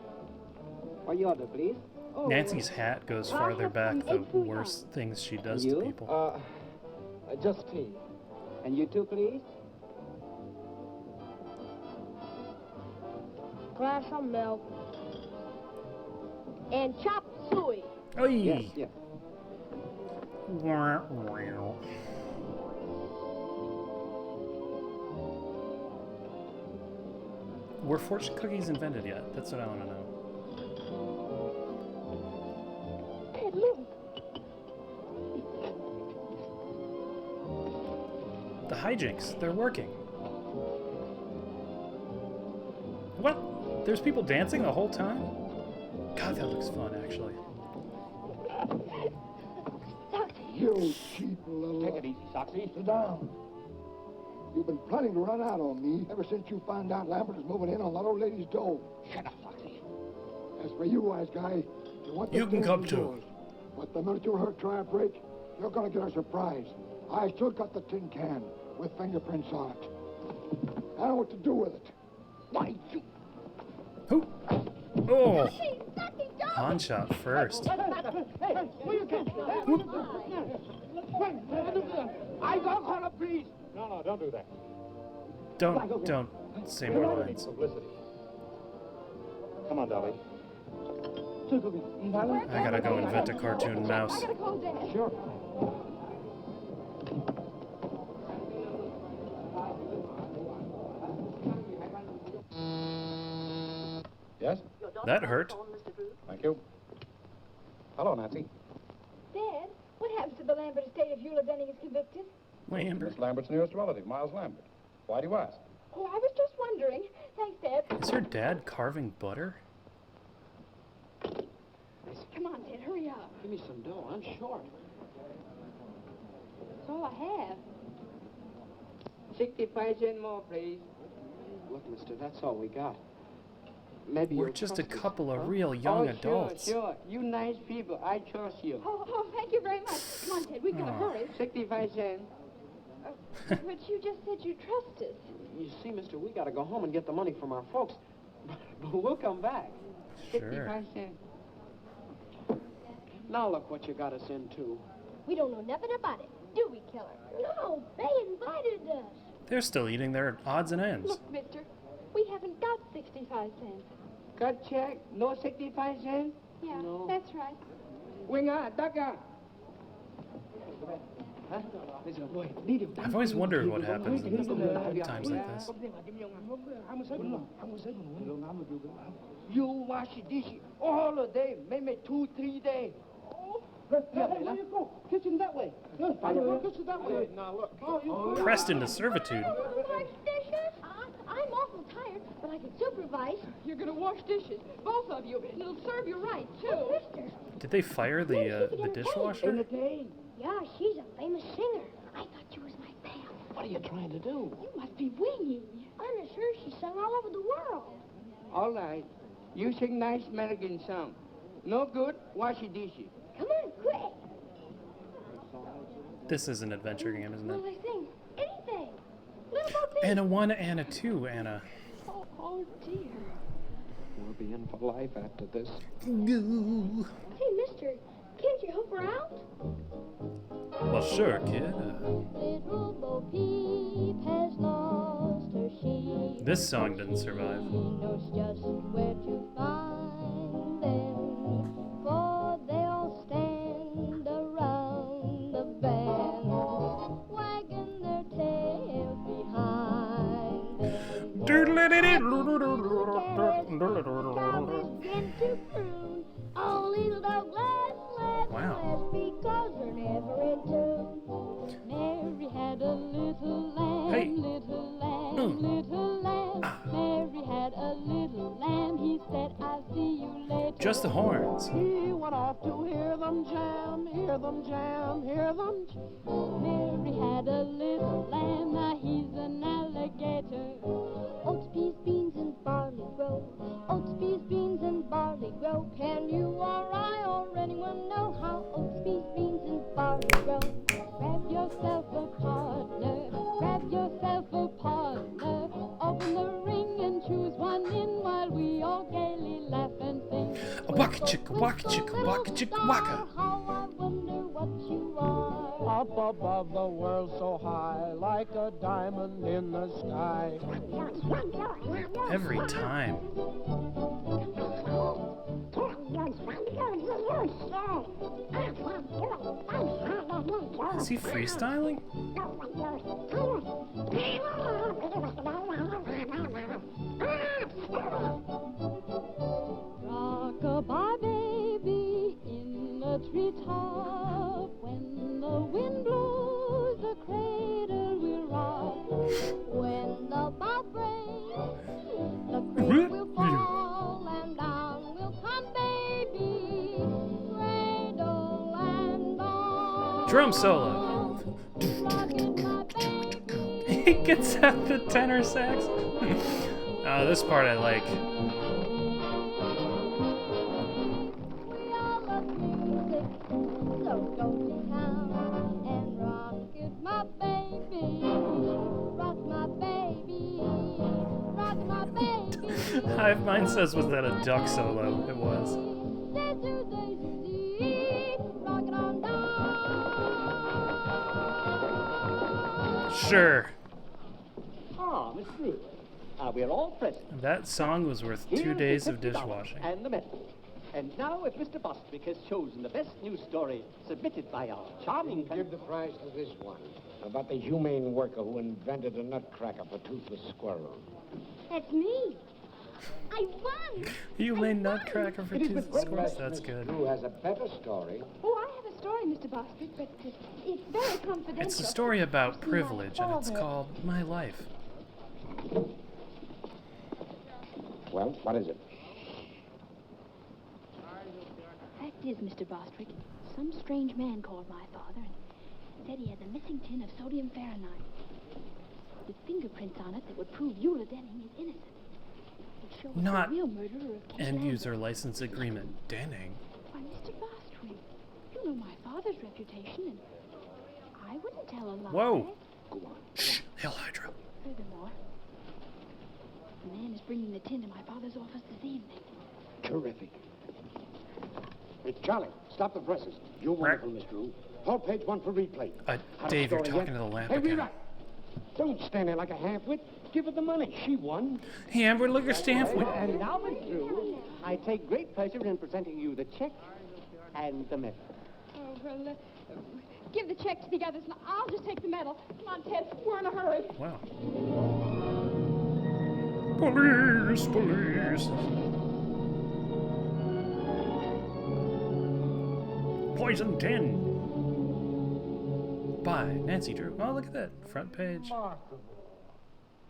What you order, please? Nancy's hat goes farther back the worse things she does to people. Just tea. And you too, please? Glass of milk. And chop suey. Oh, Yes, yes. Were fortune cookies invented yet? That's what I want to know. Hey, look. The hijinks, they're working. What? There's people dancing the whole time? God, that looks fun, actually. You cheap little... Take it easy, Soxy. Sit down. You've been planning to run out on me ever since you found out Lambert is moving in on that old lady's dough. Shut up, Soxy. As for you, wise guy, you want You can come too. But the minute you heard try a break, you're gonna get a surprise. I still got the tin can with fingerprints on it. I know what to do with it. Why, you... Who? Oh! Pawn shop first. Hey, where you get? I got call up, please. No, don't do that. Don't say more lines. Publicity. Come on, Dolly. I gotta go invent a cartoon mouse. I gotta call Dad. Sure. Yes? That hurt. Thank you. Hello, Nancy. Dad, what happens to the Lambert estate if Eula Denning is convicted? Lambert. Miss Lambert's nearest relative, Miles Lambert. Why do you ask? Oh, I was just wondering. Thanks, Dad. Is her dad carving butter? Come on, Dad, hurry up. Give me some dough. I'm short. That's all I have. 65 cents more, please. Look, mister, that's all we got. Maybe We're you'll just a trust us, couple of huh? real young adults. Sure. You nice people. I trust you. Oh, thank you very much. Come on, Ted, we've got to hurry. 65 cents. But you just said you trust us. You see, mister, we gotta go home and get the money from our folks. But we'll come back. Sure. 65 cents. Now look what you got us into. We don't know nothing about it, do we, Killer? No, they invited us. They're still eating their odds and ends. Look, mister, we haven't got 65 cents. Cut check. No 65 cents. Yeah, No. that's right. Winga, daga. Huh? I've always wondered what happens in times like this. You wash dishes all the day, maybe 2-3 days. Where you go? Kitchen that way. Kitchen that way. Now look. Pressed into servitude. Wash dishes? I'm awful tired, but I can supervise. You're gonna wash dishes, both of you, and it'll serve you right, too. Oh, mister. Did they fire the dishwasher? Yeah, she's a famous singer. I thought you was my pal. What are you trying to do? You must be winging. I'm sure she sung all over the world. All right. You sing nice American song. No good, wash your dishes. Come on, quick. This is an adventure game, isn't it? Will they sing? Anything. Little Bo Peep. Anna 1, Anna 2, Anna. Oh, dear. We'll be in for life after this. Goo. Hey, mister, can't you help her out? Well, sure, kid. Little Bo Peep has lost her sheep. This song didn't survive. She knows just where to find them, for they'll stand around the bend, wagging their tails behind them. Oh, little dog, Wow. because they're never in tune. Mary had a little lamb, Hey. little lamb, little lamb. Mary had a little lamb. He said, I'll see you later. Just the horns. He went off to hear them jam, hear them jam, hear them jam. Mary had a little lamb. Now he's an alligator. Oats, peas, beans, and barley grow. Oats, peas, beans, and barley grow. Can you or I or anyone know how oats, peas, beans, and barley grow? Grab yourself a partner. Grab yourself a partner. Open the ring and choose one in while we all gaily laugh and sing. Waka chicka, waka chicka, waka chicka, waka. How I wonder what you are. Up above the world so high, like a diamond in the sky. Every time. Is he freestyling? Rock-a-bye, baby, in the treetop. When the wind blows, the cradle will rock. When the bough breaks, the cradle will fall, and down will come baby, cradle and all. Drum solo. He gets out the tenor sax. Oh, this part I like. So go to town and rock it, my baby. Rock my baby. Rock my baby. Hive Mind says, was that a duck solo? It was. Rock it on down. Sure. Ah, Miss Drew. We're all present. That song was worth Here 2 is days the of $50 dishwashing. And the medal. And now, if Mr. Bostwick has chosen the best news story submitted by our charming... Give the prize to this one, about the humane worker who invented a nutcracker for toothless squirrels. That's me. I won. You made Nutcracker for two scores. That's good. Drew has a better story. Oh, I have a story, Mr. Bostwick, but it's very confidential. It's a story about privilege, and it's called My Life. Well, what is it? Fact is, Mr. Bostwick, some strange man called my father and said he had the missing tin of sodium Fahrenheit with fingerprints on it that would prove Eula Denning is innocent. It showed Not the real murderer of Kate End Lambert. user license agreement. Denning. Why, Mr. Bostwick, you know my father's reputation, and I wouldn't tell a lie. Whoa. Go on. Shh. Hail Hydra. Furthermore, the man is bringing the tin to my father's office this evening. Terrific. Hey, Charlie, stop the presses. You're wonderful, Miss Drew. Hold page 1 for replay. Dave, you're talking to the lamp Hey, again. Rita! Don't stand there like a half-wit. Give her the money. She won. Hey, Amber, look at Stamp. And now, Miss Drew, I take great pleasure in presenting you the check and the medal. Oh, well, give the check to the others, and I'll just take the medal. Come on, Ted, we're in a hurry. Wow. Police, police. Poison 10. By Nancy Drew. Oh, look at that. Front page. Remarkable.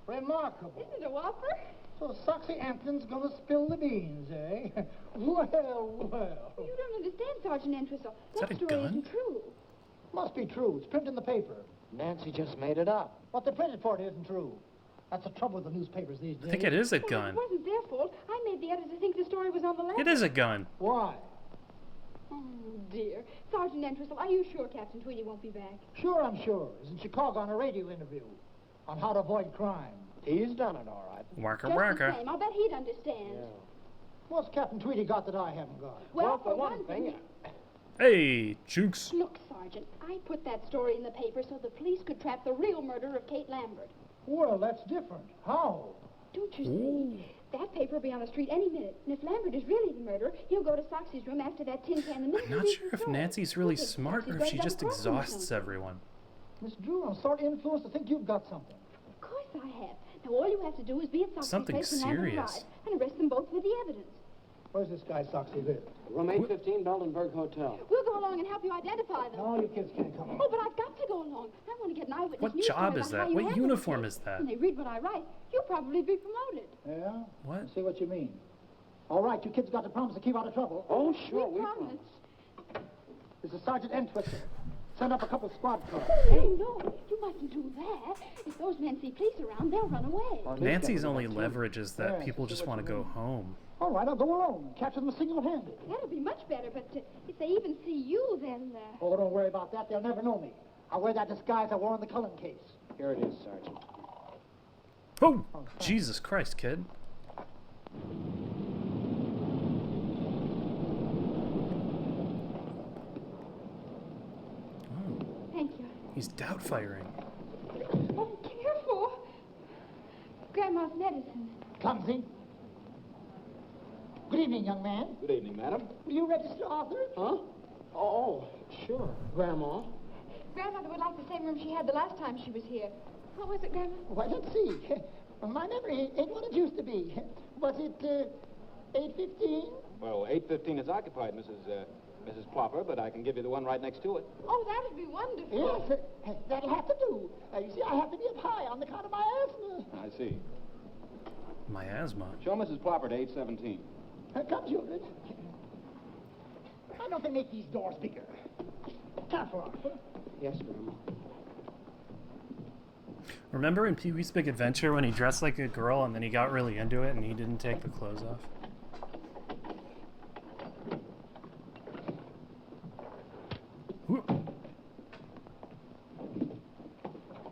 Remarkable. Isn't it a whopper? So Soxy Ampton's gonna spill the beans, eh? Well, well. You don't understand, Sergeant Entwistle. Is that a story gun? isn't true. Must be true. It's printed in the paper. Nancy just made it up. What they printed for it isn't true. That's the trouble with the newspapers these days. I think it is a gun. It wasn't their fault. I made the editor think the story was on the left. It is a gun. Why? Oh, dear. Sergeant Entwistle, are you sure Captain Tweedy won't be back? Sure, I'm sure. He's in Chicago on a radio interview on how to avoid crime. He's done it all right. Waka Just waka. the same. I'll bet he'd understand. What's Captain Tweedy got that I haven't got? Well, for one thing... Hey, Jukes. Look, Sergeant, I put that story in the paper so the police could trap the real murderer of Kate Lambert. Well, that's different. How? Don't you see? That paper will be on the street any minute. And if Lambert is really the murderer, he'll go to Soxy's room after that tin can. The minute I'm not sure if Nancy's really smart or if she just exhausts everyone. Miss Drew, I'm sort of influenced to think you've got something. Of course I have. Now all you have to do is be at Soxy's Something place when Lambert serious. arrives and arrest them both with the evidence. Where's this guy Soxy live? Room 815, Beldenberg Hotel. We'll go along and help you identify them. No, you kids can't come. Oh, but I've got to go along. I want to get an eyewitness What news job story is about that? how you What handled uniform it. is that? When they read what I write, you'll probably be promoted. Yeah? What? I see what you mean. All right, you kids got to promise to keep out of trouble. Oh, sure, we promise. This is Sergeant Entwistle. Send up a couple squad cars. Oh, no, you mustn't do that. If those men see police around, they'll run away. Nancy's only leverage is that people just want to go home. All right, I'll go alone. Capture them single-handed. That'll be much better, but if they even see you, then... Oh, don't worry about that. They'll never know me. I'll wear that disguise I wore in the Cullen case. Here it is, Sergeant. Oh, Jesus Christ, kid. Thank you. He's doubt firing. Oh, careful. Grandma's medicine. Clumsy. Good evening, young man. Good evening, madam. Will you register Arthur? Huh? Oh, sure, Grandma. Grandmother would like the same room she had the last time she was here. What was it, Grandma? Why, let's see. My memory ain't what it used to be. Was it 8:15? Well, 815 is occupied, Mrs. Plopper, but I can give you the one right next to it. Oh, that'd be wonderful. Yes, that'll have to do. You see, I have to be up high on the count of my asthma. I see. My asthma. Show Mrs. Plopper to 817. Come, children. Why don't they make these doors bigger? Careful, Arthur. Yes, Grandma. Remember in Pee-wee's Big Adventure when he dressed like a girl and then he got really into it and he didn't take the clothes off? Whoop.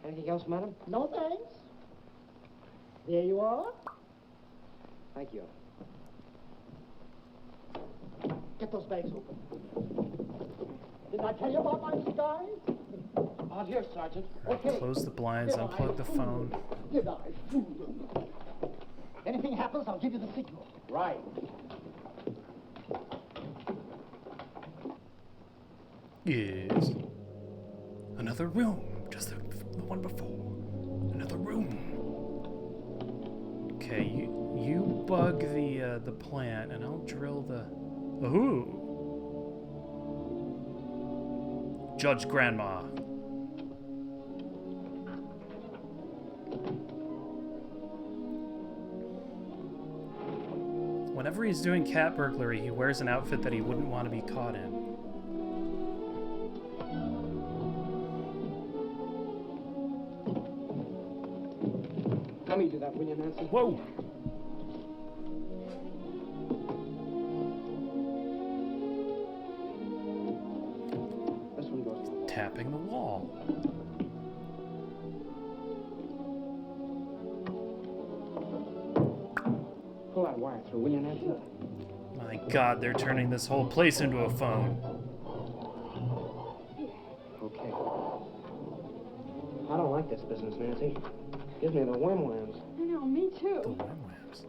Anything else, madam? No, thanks. There you are. Thank you. Get those bags open. Didn't I tell you about my disguise? Out here, Sergeant. Okay. Close the blinds, unplug the phone. Did I fool them? Anything happens, I'll give you the signal. Right. Yes. Another room, just the one before. Another room. Okay, you bug the plant, and I'll drill the. Ooh. Judge Grandma. Whenever he's doing cat burglary, he wears an outfit that he wouldn't want to be caught in. Let me do that, will you, Nancy? Whoa! This one goes. Tapping the wall. Pull that wire through, will you, Nancy? My God, they're turning this whole place into a phone. Okay. I don't like this business, Nancy. Gives me the wham-whams. I know, me The too. wham-whams.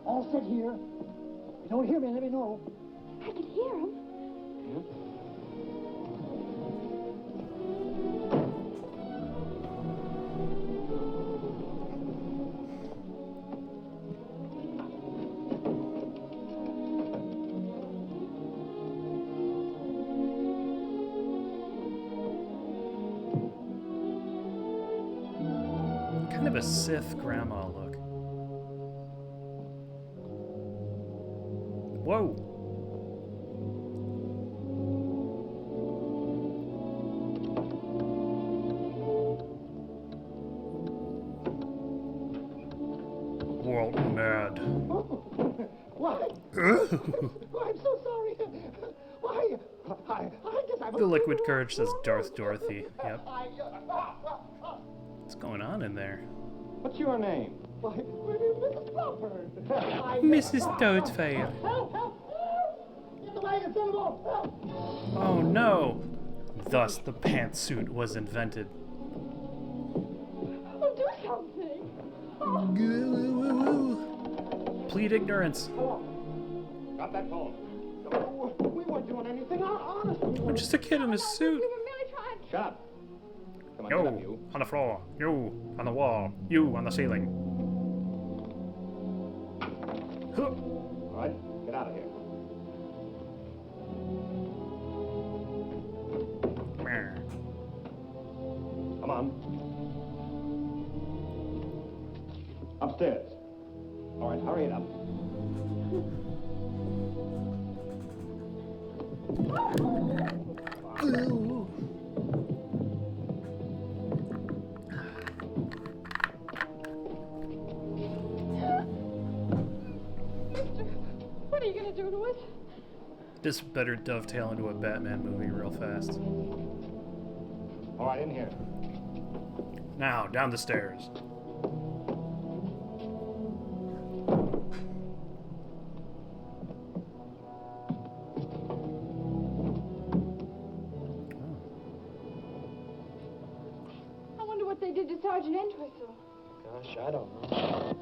All set here. If you don't hear me, let me know. I can hear him. Kind of a Sith grandma look. Whoa! World mad. What? Ugh. Oh, I'm so The liquid courage says Darth Dorothy. Yep. What's going on in there? What's your name? Why, Mrs. Crawford. Mrs. Toadfair. Help, help, help! Get the wagon, send them off, help! Oh no! Thus the pantsuit was invented. Oh, do something. Plead ignorance. Drop that phone. No, we weren't doing anything, honestly. I'm just a kid in a suit. We were merely trying. Shut up. Come on, get up, You you. on the floor. You on the wall. You on the ceiling. Huh. All right, get out of here. Come on. Upstairs. All right, hurry it up. Mister, what are you going to do to it? This better dovetail into a Batman movie real fast. All right, in here. Now, down the stairs. I wonder what they did to Sergeant Entwistle. Gosh, I don't know.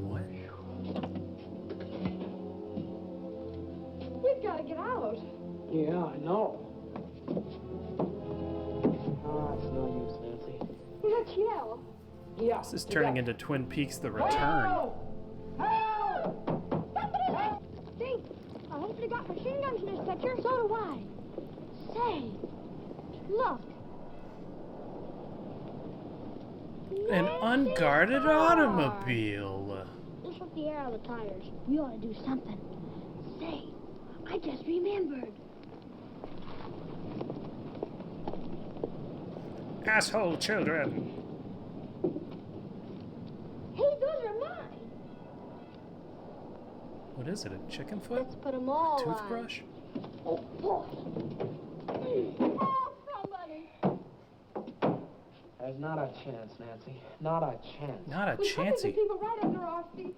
What? We've got to get out. Yeah, I know. Oh, it's no use, Nancy. Let's yell. Yeah. This is turning into Twin Peaks: The Return. Help! Say, I hope they got machine guns in this picture. So do I. Say, look. An unguarded automobile. This took the air out of the tires. We ought to do something. Say, I just remembered. Asshole children. Hey, those are mine. What is it? A chicken foot? Let's put them all on. Toothbrush? Oh, boy. Oh, somebody. There's not a chance, Nancy. Not a chance. Not a We're cutting the chancey. people right under our feet.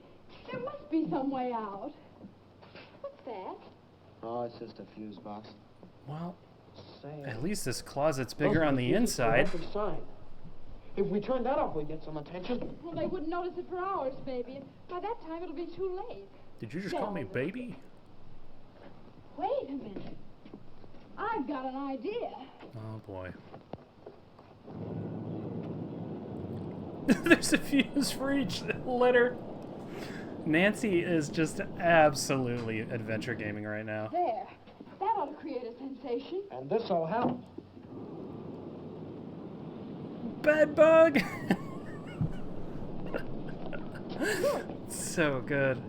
There must be some way out. What's that? Oh, it's just a fuse box. Well, Say, at least this closet's bigger on the inside. Sign. If we turn that off, we get some attention. Well, they wouldn't notice it for hours, baby. And by that time, it'll be too late. Did you just call me baby? Wait a minute. I've got an idea. Oh boy. There's a fuse for each letter. Nancy is just absolutely adventure gaming right now. There. That ought to create a sensation. And this'll help. Bed bug! So good.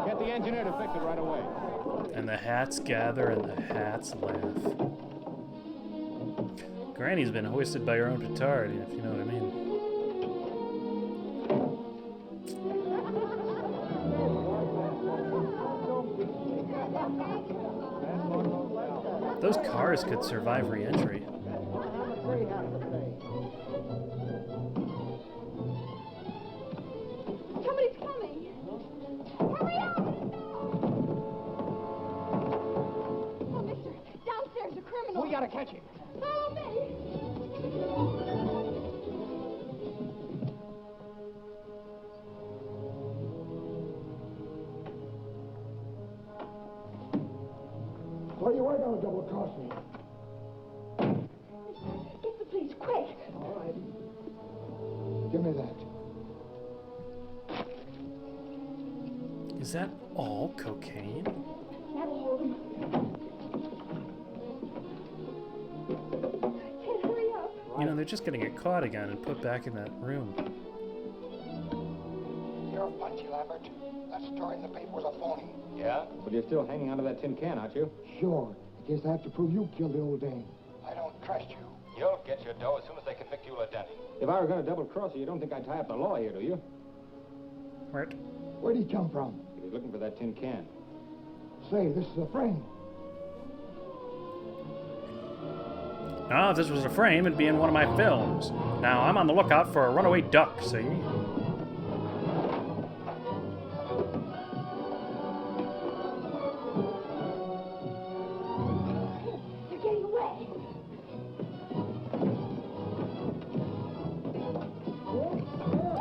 Get the engineer to fix it right away. And the hats gather and the hats laugh. Granny's been hoisted by her own petard, if you know what I mean. Those cars could survive re-entry. Somebody's coming. Hurry up! Oh, mister, downstairs a criminal. We gotta catch him. Follow me. Where you are going to double cross me? Get the police, quick. All right. Give me that. Is that all cocaine? That'll hold him. Kid, hurry up. You know, they're just gonna get caught again and put back in that room. You're a punchy, Lambert. That story in the paper was a phony. Yeah? But you're still hanging onto that tin can, aren't you? Sure. In case I have to prove you killed the old dame. I don't trust you. You'll get your dough as soon as they convict you, Lieutenant. If I were going to double-cross you, you don't think I'd tie up the law here, do you? Right. Where'd he come from? He was looking for that tin can. Say, this is a frame. Now, if this was a frame, it'd be in one of my films. Now, I'm on the lookout for a runaway duck, see? They're getting away.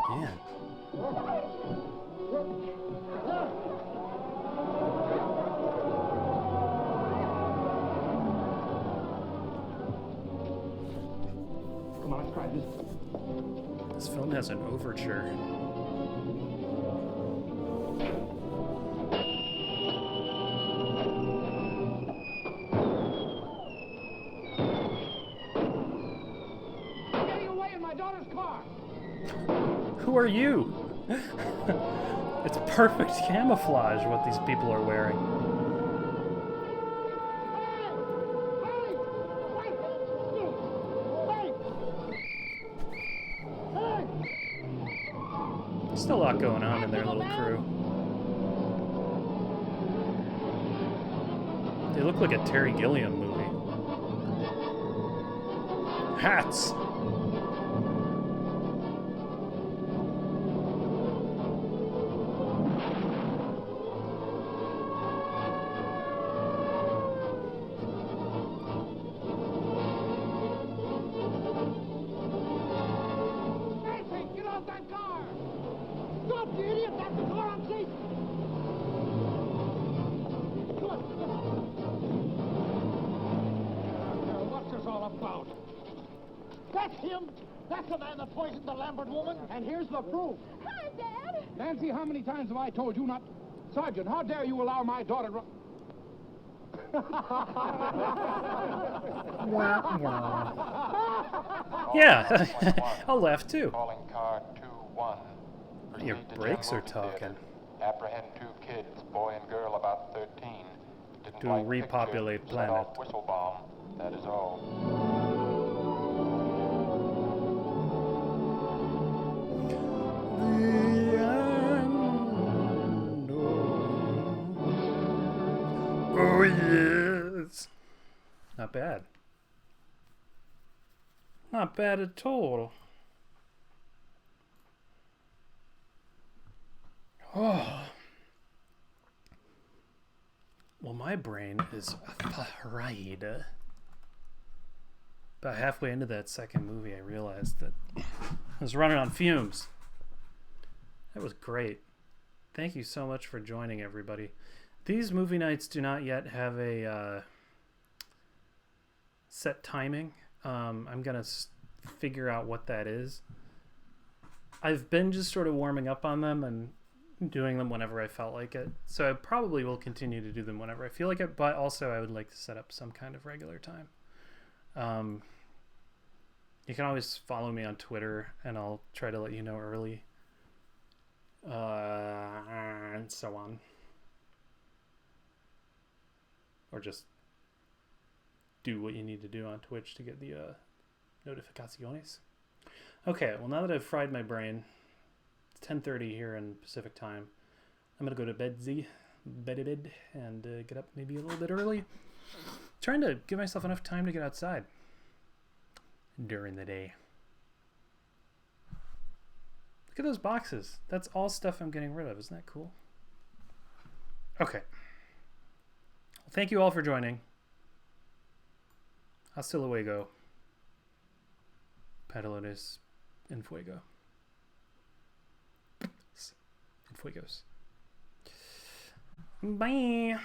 Yeah. Come on, let's try this. This film has an overture. You're getting away in my daughter's car. Who are you? It's perfect camouflage what these people are wearing. Still a lot going on in their little crew. They look like a Terry Gilliam movie. Hats! Nancy, get off that car! Stop, you idiot! That's the car I'm chasing! Come on. What's this all about? That's him! That's the man that poisoned the Lambert woman! And here's the proof! Hi, Dad. Nancy, how many times have I told you not... Sergeant, how dare you allow my daughter to... Yeah, I'll laugh too. Calling car 2-1. Your Proceed to brakes Gem are Movie talking. Theater. Apprehend 2 kids, boy and girl about 13. Didn't To like repopulate pictures, set planet. off whistle bomb. That is all. Oh yes. Not bad. Not bad at all. Oh. Well, my brain is fried. About halfway into that second movie, I realized that I was running on fumes. That was great. Thank you so much for joining, everybody. These movie nights do not yet have a set timing. I'm going to figure out what that is. I've been just sort of warming up on them and doing them whenever I felt like it. So I probably will continue to do them whenever I feel like it, but also I would like to set up some kind of regular time. You can always follow me on Twitter, and I'll try to let you know early. And so on. Or just do what you need to do on Twitch to get the notificaciones. Okay, well, now that I've fried my brain, it's 10:30 here in Pacific time. I'm gonna go to bed, and get up maybe a little bit early. Trying to give myself enough time to get outside during the day. Look at those boxes. That's all stuff I'm getting rid of. Isn't that cool? Okay. Well, thank you all for joining. Hasta luego. Paddleones en fuego. En fuegos. Bye.